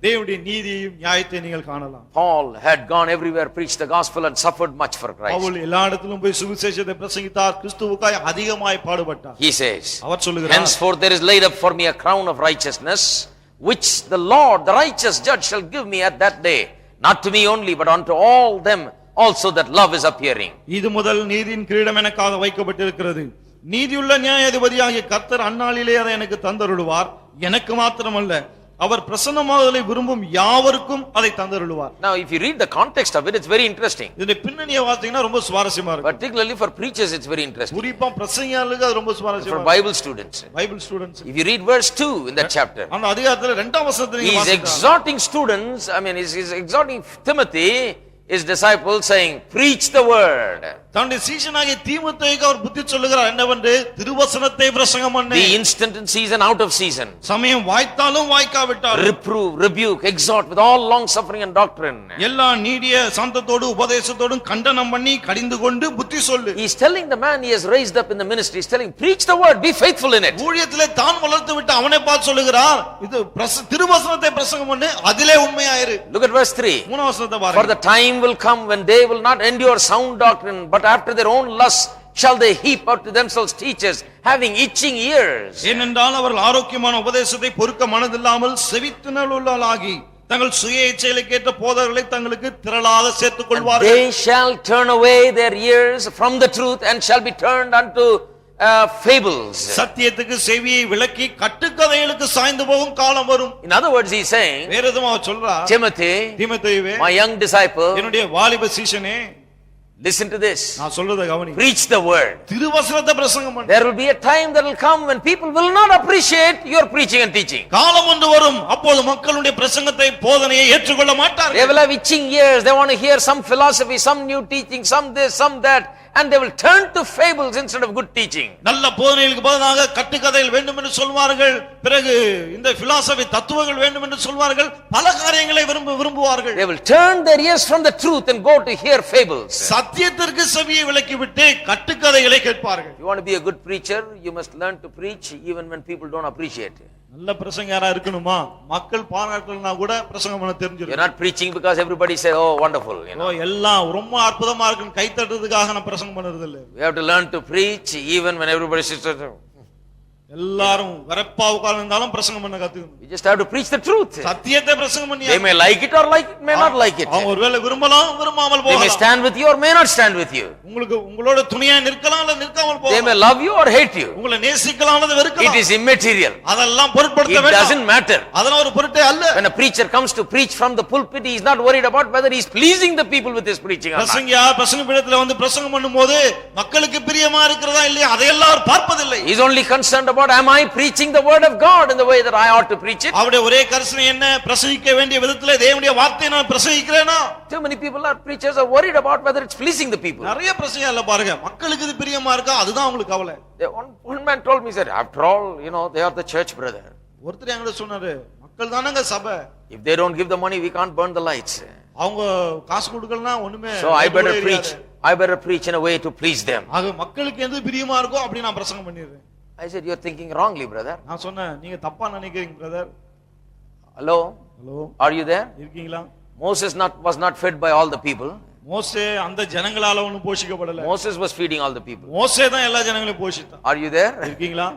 தேவனுடைய நீதியையும் நியாயத்தை நீங்கள் காணலாம். Paul had gone everywhere, preached the gospel and suffered much for Christ. Pavul எல்லா இடத்திலும் போய் சுவிசேஷத்தை பிரசங்கித்தார், கிறிஸ்துவுக்காய் அதிகமாய் பாடுபட்டார். He says, அவர் சொல்லுகிறார், henceforth there is laid up for me a crown of righteousness, which the Lord, the righteous judge, shall give me at that day, not to me only, but unto all them also that love is appearing. இது முதல் நீதியின் கிரீடம் எனக்காக வைக்கப்பட்டிருக்கிறது. நீதியுள்ள நியாயாதிபதியாகிய கர்த்தர் அந்நாளிலே அதை எனக்கு தந்தருளுவார். எனக்கு மாத்திரமல்ல, அவர் பிரசன்னமாவதை விரும்பும் யாவருக்கும் அதை தந்தருளுவார். Now if you read the context of it, it's very interesting. இதனுடைய பின்னணியை வாசித்தீங்கன்னா ரொம்ப சுவாரஸ்யமா இருக்கும். Particularly for preachers, it's very interesting. குறிப்பா பிரசங்கியாளருக்கு அது ரொம்ப For சுவாரஸ்யமா Bible students. Bible students If you read verse 2 in that chapter, அந்த அதிகாரத்துல 2ஆம் வசனத்தை he நீங்க is வாசித்தா exhorting students, he's exhorting Timothy, his disciples, saying, preach the word. தன்னுடைய சீஷனாகிய தீமோத்தேயுக்கு அவர் புத்தி சொல்லுகிறார் என்னவென்று, திருவசனத்தை பிரசங்கம் பண்ணு. Be instant in season, out of season. சமயம் வாய்த்தாலும் வாய்க்காவிட்டாலும் Reprove, rebuke, exhort with all long suffering and doctrine. எல்லா நீடிய சாந்தத்தோடு உபதேசத்தோடும் கண்டனம் பண்ணி கடிந்து கொண்டு புத்தி சொல்லு. He's telling the man he has raised up in the ministry, he's telling, preach the word, be faithful in it. ஊழியத்திலே தான் வளர்த்து விட்டு அவனை பார்த்து சொல்லுகிறார், இது திருவசனத்தை பிரசங்கம் பண்ணு, அதிலே உண்மையாயிரு. Look at verse 3. 3ஆம் வசனத்தை For பாருங்க. the time will come when they will not endure sound doctrine, but after their own lusts shall they heap out to themselves teachers having itching ears. ஏனென்றால் அவர்கள் ஆரோக்கியமான உபதேசத்தை பொறுக்க மனதில்லாமல் செவித்தினர்களாகி தங்கள் சுய இச்சைகளுக்கேற்ற போதகர்களை தங்களுக்கு திரளாக சேர்த்துக் கொள்வார்கள். They shall turn away their ears from the truth and shall be turned unto fables. சத்தியத்துக்கு செவியை விலக்கி கட்டுக்கதைகளுக்கு சாய்ந்து போகும் காலம் வரும். In other words, he's saying, வேற எதுவும் அவர் சொல்றார், Timothy, தீமோத்தேயுவே, my young disciple, என்னுடைய வாலிப சீஷனே, listen to this. நான் சொல்றதை கவனி. Preach the word. திருவசனத்தை பிரசங்கம் பண்ணு. There will be a time that will come when people will not appreciate your preaching and teaching. காலம் ஒன்று வரும், அப்போது மக்களுடைய பிரசங்கத்தை போதனையை ஏற்றுக்கொள்ள They மாட்டார்கள். will have itching ears. They want to hear some philosophy, some new teaching, some this, some that, and they will turn to fables instead of good teaching. நல்ல போதனைகளுக்கு பதிலாக கட்டுக்கதைகள் வேண்டும் என்று சொல்வார்கள். பிறகு இந்த பிலாசபி தத்துவங்கள் வேண்டும் என்று சொல்வார்கள். பல காரியங்களை விரும்புவார்கள். They will turn their ears from the truth and go to hear fables. சத்தியத்திற்கு செவியை விலக்கிவிட்டு கட்டுக்கதைகளை கேட்பார்கள். You want to be a good preacher, you must learn to preach even when people don't appreciate it. நல்ல பிரசங்கரா இருக்கணுமா, மக்கள் பாராட்டலனா கூட பிரசங்கம் பண்ண You're தெரிஞ்சிருக்கணும். not preaching because everybody say, oh wonderful, you know. எல்லாம் ரொம்ப அற்புதமா இருக்குன்னு கை தட்டுறதுக்காக நான் பிரசங்கம் பண்றது இல்ல. We have to learn to preach even when everybody says, எல்லாரும் வரப்பா உட்கார்ந்தாலும் பிரசங்கம் பண்ண கத்துக்கணும். You just have to preach the truth. சத்தியத்தை பிரசங்கம் பண்ணி They may like it or may not like it. அவங்க ஒருவேளை விரும்பலாம் விரும்பாமல் They may போகலாம். stand with you or may not stand with you. உங்களுக்கு உங்களோட துணையா நிற்கலாம் இல்ல நிற்காமல் They போகலாம். may love you or hate you. உங்களை நேசிக்கலாம் அல்லது It வெறுக்கலாம். is immaterial. அதெல்லாம் பொருட்படுத்த It வேண்டாம். doesn't matter. அதெல்லாம் ஒரு பொருட்டே அல்ல. When a preacher comes to preach from the pulpit, he is not worried about whether he is pleasing the people with his preaching or not. பிரசங்கியா பிரசங்க பீடத்துல வந்து பிரசங்கம் பண்ணும்போது மக்களுக்கு பிரியமா இருக்கிறதா இல்லையா அதையெல்லாம் அவர் பார்ப்பதில்லை. He is only concerned about, am I preaching the word of God in the way that I ought to preach it? அவருடைய ஒரே கரிசனை என்ன, பிரசங்கிக்க வேண்டிய விதத்திலே தேவனுடைய வார்த்தையை நான் பிரசங்கிக்கிறேனா? Too many people are preachers are worried about whether it's pleasing the people. நிறைய பிரசங்கம் இல்ல பாருங்க, மக்களுக்கு இது பிரியமா இருக்கா அதுதான் அவங்களுக்கு கவலை. One man told me, said, after all, they are the church, brother. ஒருத்தர் என்கிட்ட சொன்னாரு, மக்கள் தானங்க சபை. If they don't give the money, we can't burn the lights. அவங்க காசு கொடுக்கலனா ஒண்ணுமே. So I better preach in a way to please them. ஆக மக்களுக்கு எது பிரியமா இருக்கோ அப்படி நான் பிரசங்கம் பண்ணிடுறேன். I said, you're thinking wrongly, brother. நான் சொன்னேன், நீங்க தப்பா நினைக்கிறீங்க brother. Hello? Are you there? இருக்கீங்களா? Moses was not fed by all the people. மோசே அந்த ஜனங்களால ஒண்ணும் போஷிக்கப்படல. Moses was feeding all the people. மோசே தான் எல்லா ஜனங்களையும் போஷித்தான். Are you there? இருக்கீங்களா?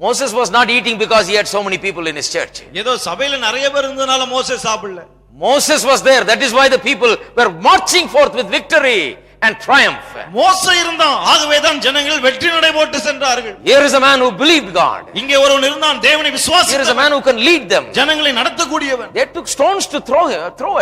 Moses was not eating because he had so many people in his church. ஏதோ சபையில நிறைய பேர் இருந்தனால மோசே சாப்பிடல. Moses was there. That is why the people were marching forth with victory and triumph. மோசே இருந்தான், ஆகவே தான் ஜனங்கள் வெற்றி நடை போட்டு சென்றார்கள். Here is a man who believed God. இங்கே ஒருவன் இருந்தான், தேவனை Here is a விசுவாசித்தான். man who can lead them. ஜனங்களை நடத்தக்கூடியவன். They took stones to throw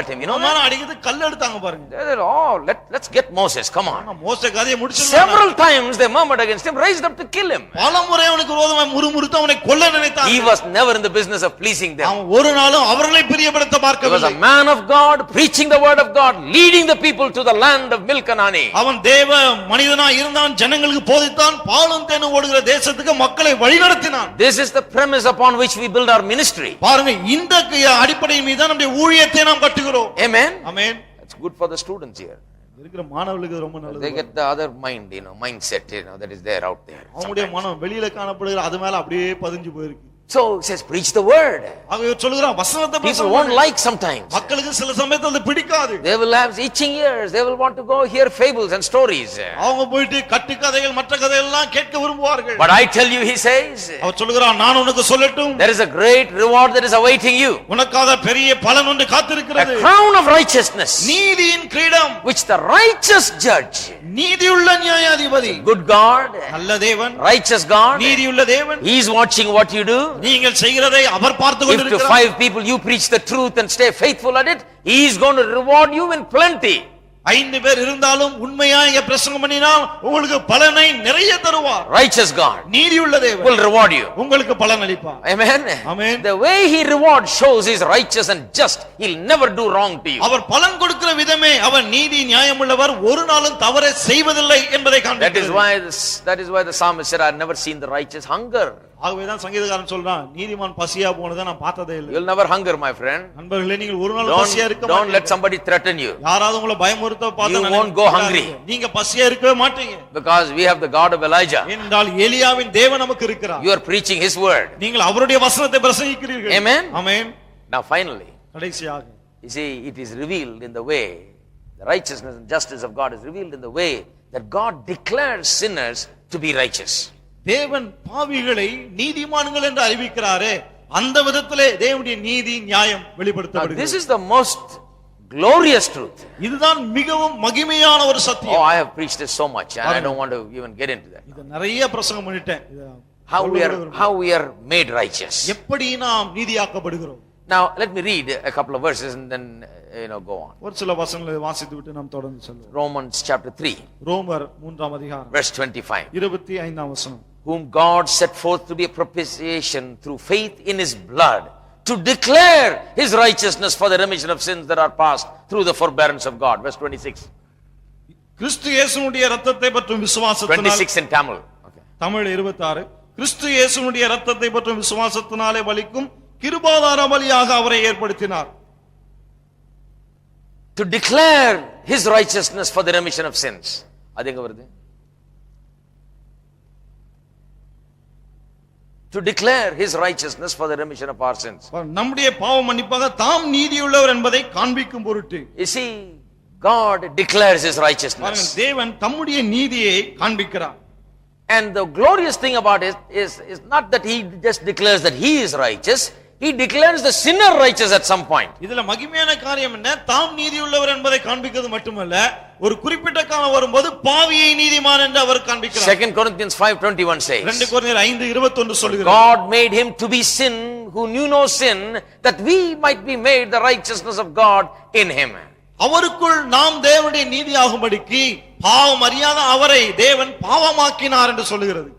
at him, அவன் அடிக்கிறது கல் எடுத்தாங்க பாருங்க. They said, oh, let's get Moses, come on. மோசே கதையை முடிச்சிருந்தாங்க. Several times they murmured against him, raised up to kill him. பலமுறை அவனுக்கு விரோதமாய் முறுமுறுத்து அவனை கொல்ல நினைத்தாங்க. He was never in the business of pleasing them. அவன் ஒரு நாளும் அவர்களை பிரியப்படுத்த He was பார்க்கவில்லை. a man of God, preaching the word of God, leading the people to the land of milk and honey. அவன் தேவ மனிதனா இருந்தான், ஜனங்களுக்கு போதித்தான், பாலும் தேனும் ஓடுகிற தேசத்துக்கு மக்களை வழிநடத்தினான். This is the premise upon which we build our ministry. பாருங்க, இந்த அடிப்படையின் மீது நம்முடைய ஊழியத்தை நாம் கட்டுகிறோம். Amen. Amen. That's good for the students here. இருக்கிற மாணவர்களுக்கு ரொம்ப நல்லது. They get the other mind, mindset, that is there out there. அவங்களுடைய மனம் வெளியில காணப்படுகிற அது மேல அப்படியே பதிஞ்சு போயிருக்கு. So it says preach the word. ஆக சொல்லுகிறான் வசனத்தை People won't like sometimes. மக்களுக்கு சில சமயத்துல அது பிடிக்காது. They will have itching ears. They will want to go hear fables and stories. அவங்க போயிட்டு கட்டுக்கதைகள் மற்ற கதைகள் எல்லாம் கேட்க விரும்புவார்கள். But I tell you, he says, அவர் சொல்லுகிறான், நான் உனக்கு சொல்லட்டும், there is a great reward that is awaiting you. உனக்காக பெரிய பலன் ஒன்று காத்திருக்கிறது. A crown of righteousness, நீதியின் கிரீடம், which the righteous judge, நீதியுள்ள நியாயாதிபதி, good God, நல்ல தேவன், righteous God, நீதியுள்ள தேவன், he is watching what you do. நீங்கள் செய்கிறதை அவர் பார்த்து If to கொண்டிருக்கிறார். 5 people you preach the truth and stay faithful at it, he is going to reward you in plenty. 5 பேர் இருந்தாலும் உண்மையா இங்க பிரசங்கம் பண்ணினால் உங்களுக்கு பலனை நிறைய தருவார். Righteous God நீதியுள்ள தேவன் will reward you. உங்களுக்கு பலன் அளிப்பார். Amen. Amen. The way he rewards shows he is righteous and just. He'll never do wrong to you. அவர் பலன் கொடுக்கிற விதமே அவர் நீதி நியாயமுள்ளவர், ஒரு நாளும் தவறை செய்வதில்லை என்பதை காண்பிக்கிறது. That is why the psalmist said, I have never seen the righteous hunger. ஆகவேதான் சங்கீதக்காரன் சொல்றான், நீதிமான் பசியா போனதை நான் பார்த்ததே இல்லை. You'll never hunger, my friend. நண்பர்களே, நீங்கள் ஒரு நாளும் பசியா இருக்க மாட்டீங்க. Don't let somebody threaten you. யாராவது உங்களை பயமுறுத்த பார்த்தா You won't go hungry. நீங்க பசியா இருக்கவே மாட்டீங்க. Because we have the God of Elijah. என்றால் எலியாவின் தேவன் நமக்கு இருக்கிறார். You are preaching his word. நீங்கள் அவருடைய வசனத்தை பிரசங்கிக்கிறீர்கள். Amen. Amen. Now finally, கடைசியாக, you see, it is revealed in the way, the righteousness and justice of God is revealed in the way that God declares sinners to be righteous. தேவன் பாவிகளை நீதிமான்கள் என்று அறிவிக்கிறாரே, அந்த விதத்திலே தேவனுடைய நீதி நியாயம் வெளிப்படுத்தப்படுகிறது. This is the most glorious truth. இதுதான் மிகவும் மகிமையான ஒரு சத்தியம். Oh, I have preached this so much and I don't want to even get into that. இது நிறைய பிரசங்கம் பண்ணிட்டேன். How we are made righteous. எப்படி நாம் நீதியாக்கப்படுகிறோம். Now let me read a couple of verses and then go on. ஒரு சில வசனங்களை வாசித்து விட்டு நாம் தொடர்ந்து செல்வோம். Romans chapter 3. ரோமர் 3ஆம் அதிகாரம் verse 25. 25ஆம் வசனம். Whom God set forth to be a propitiation through faith in his blood, to declare his righteousness for the remission of sins that are past through the forbearance of God. Verse 26. கிறிஸ்து இயேசுவுடைய இரத்தத்தை பற்றும் விசுவாசத்தினால், 26 in Tamil. Okay. Tamil 26. கிறிஸ்து இயேசுவுடைய இரத்தத்தை பற்றும் விசுவாசத்தினாலே பலிக்கும் கிருபாதார பலியாக அவரை ஏற்படுத்தினார். To declare his righteousness for the remission of sins. அது எங்க வருது? To declare his righteousness for the remission of our sins. நம்முடைய பாவ மன்னிப்பாக தாம் நீதியுள்ளவர் என்பதை காண்பிக்கும் பொருட்டு. You see, God declares his righteousness. தேவன் தம்முடைய நீதியை காண்பிக்கிறார். And the glorious thing about it is not that he just declares that he is righteous, he declares the sinner righteous at some point. இதுல மகிமையான காரியம் என்ன? தாம் நீதியுள்ளவர் என்பதை காண்பிக்கிறது மட்டுமல்ல, ஒரு குறிப்பிட்ட காலம் வரும்போது பாவியை நீதிமான் என்று அவர் காண்பிக்கிறார். 2 Corinthians 5:21 says, 2 கொரிந்தியர் 5:21 சொல்லுகிறது, God made him to be sin who knew no sin, that we might be made the righteousness of God in him. அவருக்குள் நாம் தேவனுடைய நீதியாகும்படிக்கு பாவம் அறியாத அவரை தேவன் பாவமாக்கினார் என்று சொல்லுகிறது.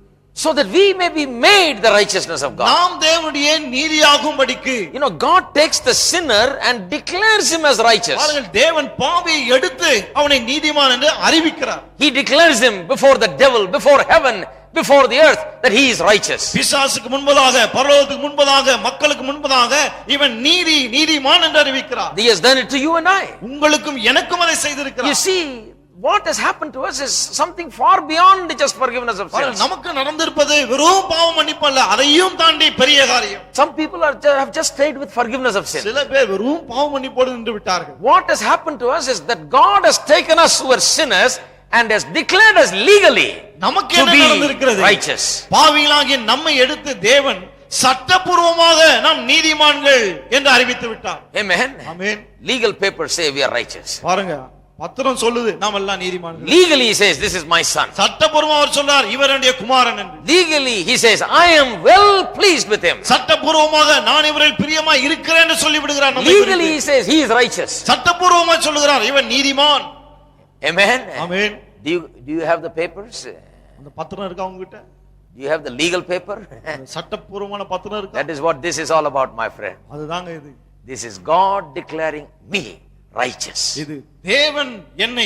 So that we may be made the righteousness of God. நாம் தேவனுடைய நீதியாகும்படிக்கு. You know, God takes the sinner and declares him as righteous. பாருங்கள், தேவன் பாவியை எடுத்து அவனை நீதிமான் என்று அறிவிக்கிறார். He declares him before the devil, before heaven, before the earth, that he is righteous. பிசாசுக்கு முன்பதாக, பரலோகத்துக்கு முன்பதாக, மக்களுக்கு முன்பதாக இவன் நீதிமான் என்று அறிவிக்கிறார். He has done it to you and I. உங்களுக்கும் எனக்கும் அதை செய்திருக்கிறார். You see, what has happened to us is something far beyond just forgiveness of sins. நமக்கு நடந்திருப்பது வெறும் பாவ மன்னிப்பு அல்ல, அதையும் தாண்டி பெரிய காரியம். Some people have just stayed with forgiveness of sin. சில பேர் வெறும் பாவ மன்னிப்போடு நின்று விட்டார்கள். What has happened to us is that God has taken us who are sinners and has declared us legally நமக்கு to என்ன be நடந்திருக்கிறது? righteous. பாவிகளாகிய நம்மை எடுத்து தேவன் சட்டபூர்வமாக நாம் நீதிமான்கள் என்று அறிவித்து விட்டார். Amen. Amen. Legal papers say we are righteous. பாருங்க, பத்திரம் சொல்லுது நாம் எல்லாம் நீதிமான்கள். Legally he says this is my son. சட்டபூர்வமா அவர் சொல்றார் இவர் என்னுடைய குமாரன் என்று. Legally he says I am well pleased with him. சட்டபூர்வமாக நான் இவரில் பிரியமா இருக்கிறேன் என்று சொல்லி விடுகிறார். Legally he says he is righteous. சட்டபூர்வமா சொல்லுகிறார் இவன் நீதிமான். Amen. Amen. Do you have the papers? அந்த பத்திரம் இருக்கா உங்ககிட்ட? Do you have the legal paper? சட்டபூர்வமான பத்திரம் இருக்கா? That is what this is all about, my friend. அதுதாங்க இது. This is God declaring me righteous. இது தேவன் என்னை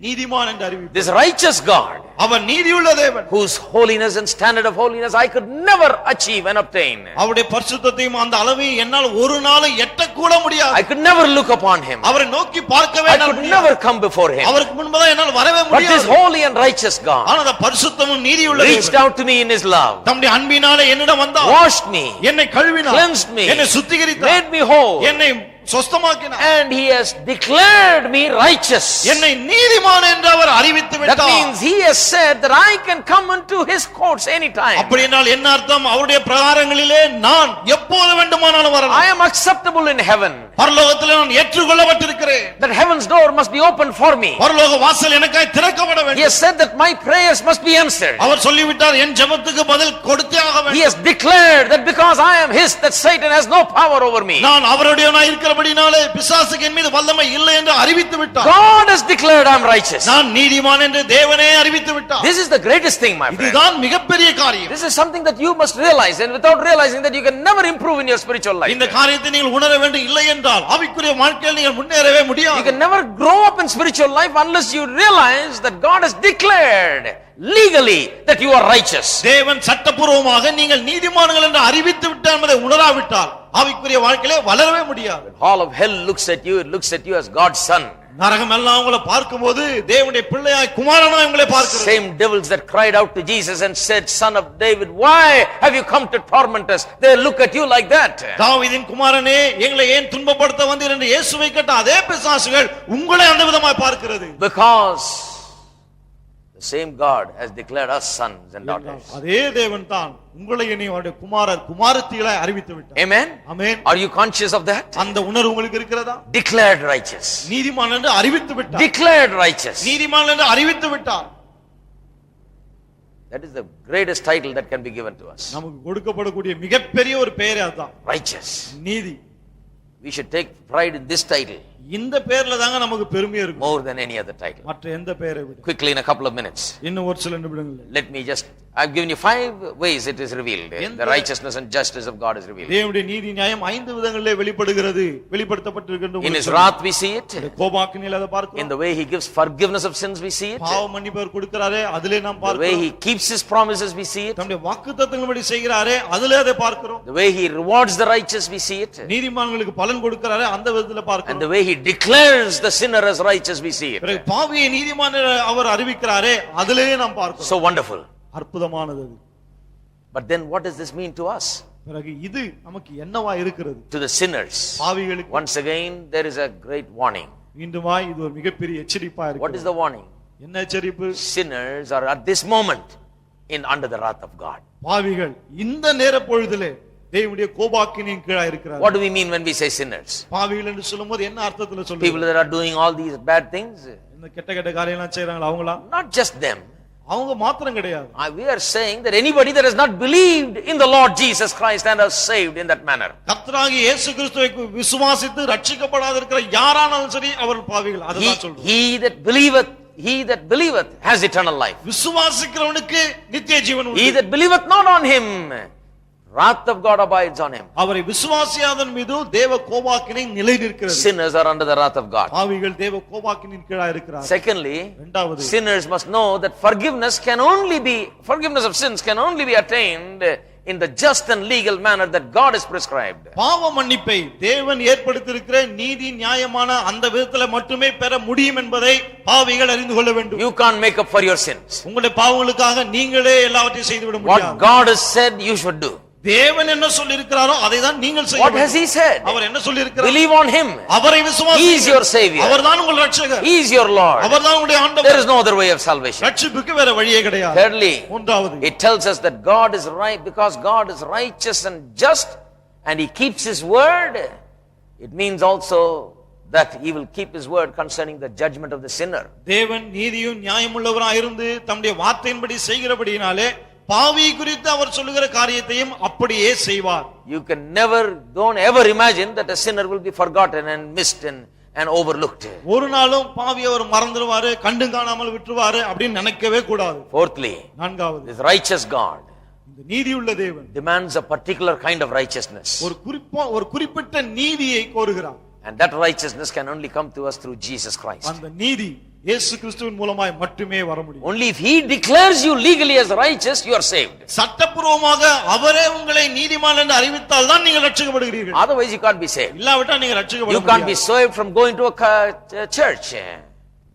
நீதிமான் என்று அறிவித்தார். This righteous God, அவர் நீதியுள்ள தேவன், whose holiness and standard of holiness I could never achieve and obtain. அவருடைய பரிசுத்தத்தையும் அந்த அளவையும் என்னால் ஒரு நாளும் எட்டக்கூட முடியாது. I could never look upon him. அவரை நோக்கி பார்க்கவே I could never come before him. அவருக்கு முன்பதாக என்னால் வரவே But this முடியாது. holy and righteous God ஆனால் அந்த பரிசுத்தமும் நீதியுள்ள reached தேவன் out to me in his love, தம்முடைய அன்பினாலே என்னிடம் வந்தார். washed me, என்னை கழுவினார், cleansed me, என்னை சுத்திகரித்தார், made me whole, என்னை சொஸ்தமாக்கினார். and he has declared me righteous. என்னை நீதிமான் என்று அவர் அறிவித்து That விட்டார். means he has said that I can come into his courts anytime. அப்படி என்றால் என்ன அர்த்தம்? அவருடைய பிரகாரங்களிலே நான் எப்போது வேண்டுமானாலும் I வரலாம். am acceptable in heaven. பரலோகத்திலே நான் ஏற்றுக்கொள்ளப்பட்டிருக்கிறேன். That heaven's door must be open for me. பரலோக வாசல் எனக்காய் திறக்கப்பட He வேண்டும். has said that my prayers must be answered. அவர் சொல்லிவிட்டார் என் ஜெபத்துக்கு பதில் கொடுத்தே ஆக He வேண்டும். has declared that because I am his, that Satan has no power over me. நான் அவருடையவனாய் இருக்கிறபடினாலே பிசாசுக்கு என் மீது வல்லமை இல்லை என்று அறிவித்து விட்டார். God has declared I am righteous. நான் நீதிமான் என்று தேவனே அறிவித்து விட்டார். This is the greatest thing, my friend. இதுதான் மிகப்பெரிய காரியம். This is something that you must realize, and without realizing that you can never improve in your spiritual life. இந்த காரியத்தை நீங்கள் உணர வேண்டும். இல்லை என்றால் ஆவிக்குரிய வாழ்க்கையில் நீங்கள் முன்னேறவே You முடியாது. can never grow up in spiritual life unless you realize that God has declared legally that you are righteous. தேவன் சட்டபூர்வமாக நீங்கள் நீதிமான்கள் என்று அறிவித்து விட்டார் என்பதை உணராவிட்டால் ஆவிக்குரிய வாழ்க்கையிலே வளரவே முடியாது. All of hell looks at you, it looks at you as God's son. நரகம் எல்லாம் உங்களை பார்க்கும்போது தேவனுடைய பிள்ளையாய் குமாரனாய் உங்களை பார்க்கிறது. Same devils that cried out to Jesus and said, Son of David, why have you come to torment us? They look at you like that. தாவீதின் குமாரனே எங்களை ஏன் துன்பப்படுத்த வந்தீர் என்று இயேசுவை கேட்ட அதே பிசாசுகள் உங்களை அந்த விதமாய் பார்க்கிறது. Because the same God has declared us sons and daughters. அதே தேவன் தான் உங்களை இனி அவருடைய குமாரத்திகளை அறிவித்து விட்டார். Amen. Amen. Are you conscious of that? அந்த உணர்வு உங்களுக்கு இருக்கிறதா? Declared righteous. நீதிமான் என்று அறிவித்து விட்டார். Declared righteous. நீதிமான் என்று அறிவித்து விட்டார். That is the greatest title that can be given to us. நமக்கு கொடுக்கப்படக்கூடிய மிகப்பெரிய ஒரு பெயரே அதுதான். Righteous. நீதி. We should take pride in this title இந்த பெயர்ல தாங்க நமக்கு பெருமை இருக்கு. more than any other title. மற்ற எந்த பெயரை விட. Quickly in a couple of minutes. இன்னும் ஒரு சில நிமிடங்கள். Let me just, I've given you 5 ways it is revealed. The righteousness and justice of God is revealed. தேவனுடைய நீதி நியாயம் 5 விதங்களிலே வெளிப்படுத்தப்பட்டிருக்கின்றது. In his wrath we see it. கோபாக்கினிலே அதை பார்க்கிறோம். In the way he gives forgiveness of sins we see it. பாவ மன்னிப்பு கொடுக்கிறாரே அதிலே நாம் The way பார்க்கிறோம். he keeps his promises we see it. தம்முடைய வாக்குத்தத்தங்களின்படி செய்கிறாரே அதிலே அதை பார்க்கிறோம். The way he rewards the righteous we see it. நீதிமான்களுக்கு பலன் கொடுக்கிறாரே அந்த விதத்திலே And பார்க்கிறோம். the way he declares the sinner as righteous we see it. பிறகு பாவியை நீதிமான் என்று அவர் அறிவிக்கிறாரே அதிலே நாம் பார்க்கிறோம். So wonderful. அற்புதமானது அது. But then what does this mean to us? பிறகு இது நமக்கு என்னவா இருக்கிறது? To the sinners. பாவிகளுக்கு Once again there is a great warning. மீண்டுமாய் இது ஒரு மிகப்பெரிய எச்சரிப்பா இருக்கு. What is the warning? என்ன எச்சரிப்பு? Sinners are at this moment under the wrath of God. பாவிகள் இந்த நேர பொழுதிலே தேவனுடைய கோபாக்கினின் கீழா இருக்கிறார்கள். What do we mean when we say sinners? பாவிகள் என்று சொல்லும்போது என்ன அர்த்தத்துல People சொல்றீங்க? that are doing all these bad things? இந்த கெட்ட கெட்ட காரியம்லாம் செய்றாங்களா அவங்களா? Not just them. அவங்க மாத்திரம் கிடையாது. We are saying that anybody that has not believed in the Lord Jesus Christ and are saved in that manner. கர்த்தராகிய இயேசு கிறிஸ்துவை விசுவாசித்து ரட்சிக்கப்படாத இருக்கிற யாரானாலும் சரி அவர்கள் பாவிகள். அதுதான் சொல்றோம். He that believeth has eternal life. விசுவாசிக்கிறவனுக்கு நித்திய ஜீவன் உண்டு. He that believeth not on him, wrath of God abides on him. அவரை விசுவாசியாதவன் மீது தேவ கோபாக்கினை நிலை நிற்கிறது. Sinners are under the wrath of God. பாவிகள் தேவ கோபாக்கினின் கீழா இருக்கிறார்கள். Secondly, இரண்டாவது, sinners must know that forgiveness of sins can only be attained in the just and legal manner that God has prescribed. பாவ மன்னிப்பை தேவன் ஏற்படுத்தியிருக்கிற நீதி நியாயமான அந்த விதத்துல மட்டுமே பெற முடியும் என்பதை பாவிகள் அறிந்து கொள்ள வேண்டும். You can't make up for your sins. உங்களுடைய பாவங்களுக்காக நீங்களே எல்லாவற்றையும் செய்து விட முடியாது. What God has said you should do. தேவன் என்ன சொல்லி இருக்கிறாரோ அதை தான் நீங்கள் செய்ய What வேண்டும். has he said? அவர் என்ன சொல்லி இருக்கிறார்? Believe on him. அவரை விசுவாசியுங்கள். He is your savior. அவர்தான் உங்கள் இரட்சகர். He is your Lord. அவர்தான் உங்களுடைய ஆண்டவர். There is no other way of salvation. ரட்சிப்புக்கு வேற வழியே கிடையாது. Thirdly, மூன்றாவது, it tells us that God is right because God is righteous and just and he keeps his word. It means also that he will keep his word concerning the judgment of the sinner. தேவன் நீதியும் நியாயமுள்ளவராய் இருந்து தம்முடைய வார்த்தையின்படி செய்கிறபடியினாலே பாவி குறித்து அவர் சொல்லுகிற காரியத்தையும் அப்படியே செய்வார். You can don't ever imagine that a sinner will be forgotten and missed and overlooked. ஒரு நாளும் பாவி அவர் மறந்துடுவாரு, கண்டு காணாமல் விட்டுருவாரு அப்படின்னு நினைக்கவே கூடாது. Fourthly, நான்காவது, this righteous God இந்த நீதியுள்ள தேவன் demands a particular kind of righteousness. ஒரு குறிப்பிட்ட நீதியை கோருகிறார். And that righteousness can only come to us through Jesus Christ. அந்த நீதி இயேசு கிறிஸ்துவின் மூலமாய் மட்டுமே வர முடியும். Only if he declares you legally as righteous, you are saved. சட்டபூர்வமாக அவரே உங்களை நீதிமான் என்று அறிவித்தால் தான் நீங்கள் ரட்சிக்கப்படுகிறீர்கள். Otherwise you can't be saved. இல்லாவிட்டால் நீங்கள் ரட்சிக்கப்பட You can't be saved from going to a church.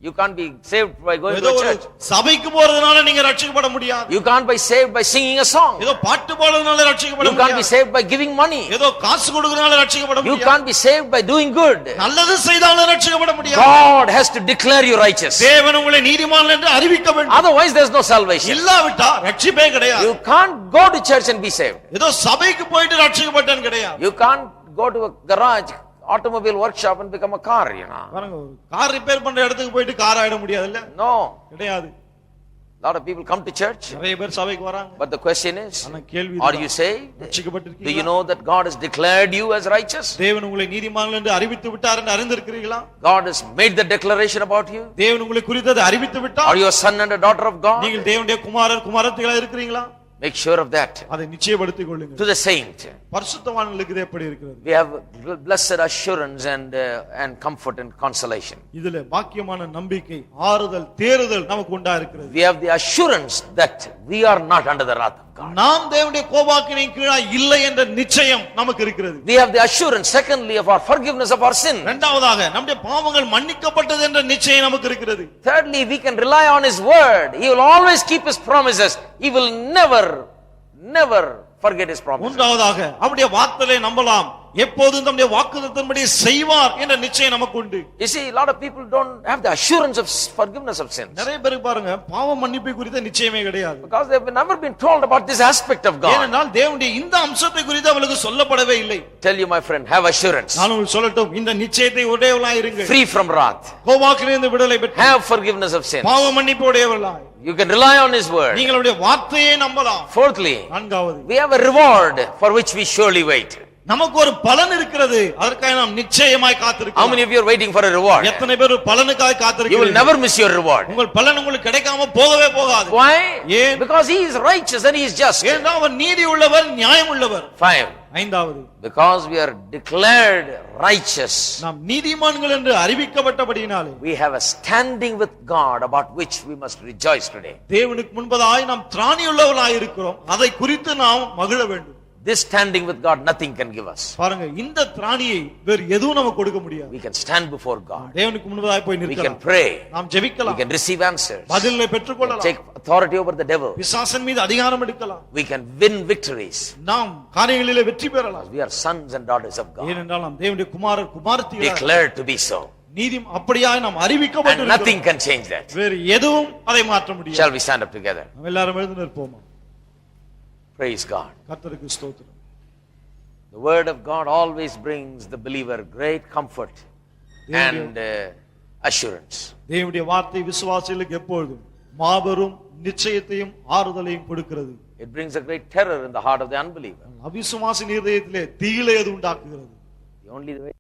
You can't be saved by going to a church. சபைக்கு போறதுனால நீங்க ரட்சிக்கப்பட முடியாது. You can't be saved by singing a song. ஏதோ பாட்டு பாடுறதுனால ரட்சிக்கப்பட முடியாது. You can't be saved by giving money. ஏதோ காசு கொடுக்கறதுனால ரட்சிக்கப்பட முடியாது. You can't be saved by doing good. நல்லது செய்தாலும் ரட்சிக்கப்பட முடியாது. God has to declare you righteous. தேவன் உங்களை நீதிமான் என்று அறிவிக்க வேண்டும். Otherwise there's no salvation. இல்லாவிட்டா ரட்சிப்பே கிடையாது. You can't go to church and be saved. ஏதோ சபைக்கு போயிட்டு ரட்சிக்கப்பட்டேன் கிடையாது. You can't go to a garage, automobile workshop and become a car, பாருங்க, கார் ரிப்பேர் பண்ற இடத்துக்கு போயிட்டு கார் ஆயிட முடியாது இல்ல? No. கிடையாது. Lot of people come to church. நிறைய பேர் சபைக்கு வராங்க. But the question is, ஆனா கேள்வி, are you saved? ரட்சிக்கப்பட்டிருக்கீங்களா? Do you know that God has declared you as righteous? தேவன் உங்களை நீதிமான் என்று அறிவித்து விட்டார் என்று அறிந்திருக்கிறீர்களா? God has made the declaration about you? தேவன் உங்களை குறித்து அறிவித்து விட்டார். Are you a son and a daughter of God? நீங்கள் தேவனுடைய குமாரர் குமாரத்திகளா இருக்கிறீங்களா? Make sure of that. அதை நிச்சயப்படுத்திக் கொள்ளுங்கள். To the saint, பரிசுத்தவான்களுக்கு இது எப்படி இருக்கிறது? we have blessed assurance and comfort and consolation. இதுல பாக்கியமான நம்பிக்கை, ஆறுதல், தேறுதல் நமக்கு உண்டா இருக்கிறது. We have the assurance that we are not under the wrath of God. நாம் தேவனுடைய கோபாக்கினின் கீழ இல்லை என்ற நிச்சயம் நமக்கு இருக்கிறது. We have the assurance secondly of our forgiveness of our sin. இரண்டாவதாக நம்முடைய பாவங்கள் மன்னிக்கப்பட்டது என்ற நிச்சயம் நமக்கு இருக்கிறது. Thirdly, we can rely on his word. He will always keep his promises. He will never forget his promises. மூன்றாவதாக அவருடைய வார்த்தையை நம்பலாம். எப்போதும் தம்முடைய வாக்குத்தத்தத்தின்படி செய்வார் என்ற நிச்சயம் நமக்கு உண்டு. You see, a lot of people don't have the assurance of forgiveness of sins. நிறைய பேர் பாருங்க பாவ மன்னிப்பு குறித்த நிச்சயமே கிடையாது. Because they have never been told about this aspect of God. ஏனென்றால் தேவனுடைய இந்த அம்சத்தை குறித்து அவங்களுக்கு சொல்லப்படவே இல்லை. Tell you, my friend, have assurance. நான் உங்களுக்கு சொல்லட்டும், இந்த நிச்சயத்தை உடையவர்களாய் இருங்கள். Free from wrath. கோபாக்கினிலிருந்து விடுதலை பெற்று Have forgiveness of sins. பாவ மன்னிப்பு உடையவர்களாய். You can rely on his word. நீங்களுடைய வார்த்தையை நம்பலாம். Fourthly, நான்காவது, we have a reward for which we surely wait. நமக்கு ஒரு பலன் இருக்கிறது, அதற்காக நாம் நிச்சயமாய் காத்திருக்கிறோம். How many of you are waiting for a reward? எத்தனை பேர் பலனுக்காக You will காத்திருக்கிறீர்கள்? never miss your reward. உங்கள் பலன் உங்களுக்கு கிடைக்காம போகவே போகாது. Why? ஏன்? Because he is righteous and he is just. ஏனென்றால் அவர் நீதி உள்ளவர், நியாயம் உள்ளவர். 5. ஐந்தாவது, Because we are declared righteous, நாம் நீதிமான்கள் என்று அறிவிக்கப்பட்டபடியினாலே we have a standing with God about which we must rejoice today. தேவனுக்கு முன்பதாய் நாம் திராணியுள்ளவர்களாய் இருக்கிறோம். அதை குறித்து நாம் மகிழ வேண்டும். This standing with God, nothing can give us. பாருங்க, இந்த திராணியை வேறு எதுவும் நமக்கு கொடுக்க முடியாது. We can stand before God. தேவனுக்கு முன்பதாய் போய் We can நிற்கலாம். pray. நாம் We ஜெபிக்கலாம். can receive answers. பதிலை பெற்றுக்கொள்ளலாம். Take authority over the devil. பிசாசன் மீது அதிகாரம் எடுக்கலாம். We can win victories. நாம் காரியங்களிலே வெற்றி பெறலாம். We are sons and daughters of God. ஏனென்றால் நாம் தேவனுடைய குமாரர் குமாரத்திகள் Declared to be so. நீதி அப்படியாய் நாம் and அறிவிக்கப்பட்டிருக்கிறோம். nothing can change that. வேறு எதுவும் அதை மாற்ற முடியாது. Shall we stand up together? நாம் எல்லாரும் எழுந்து நிற்போமா? Praise God. கர்த்தருக்கு ஸ்தோத்திரம். The word of God always brings the believer great comfort and assurance. தேவனுடைய வார்த்தை விசுவாசிகளுக்கு எப்பொழுதும் மாபெரும் நிச்சயத்தையும் ஆறுதலையும் கொடுக்கிறது. It brings a great terror in the heart of the unbeliever. அவிசுவாசி இருதயத்திலே திகிலை அது உண்டாக்குகிறது. The only way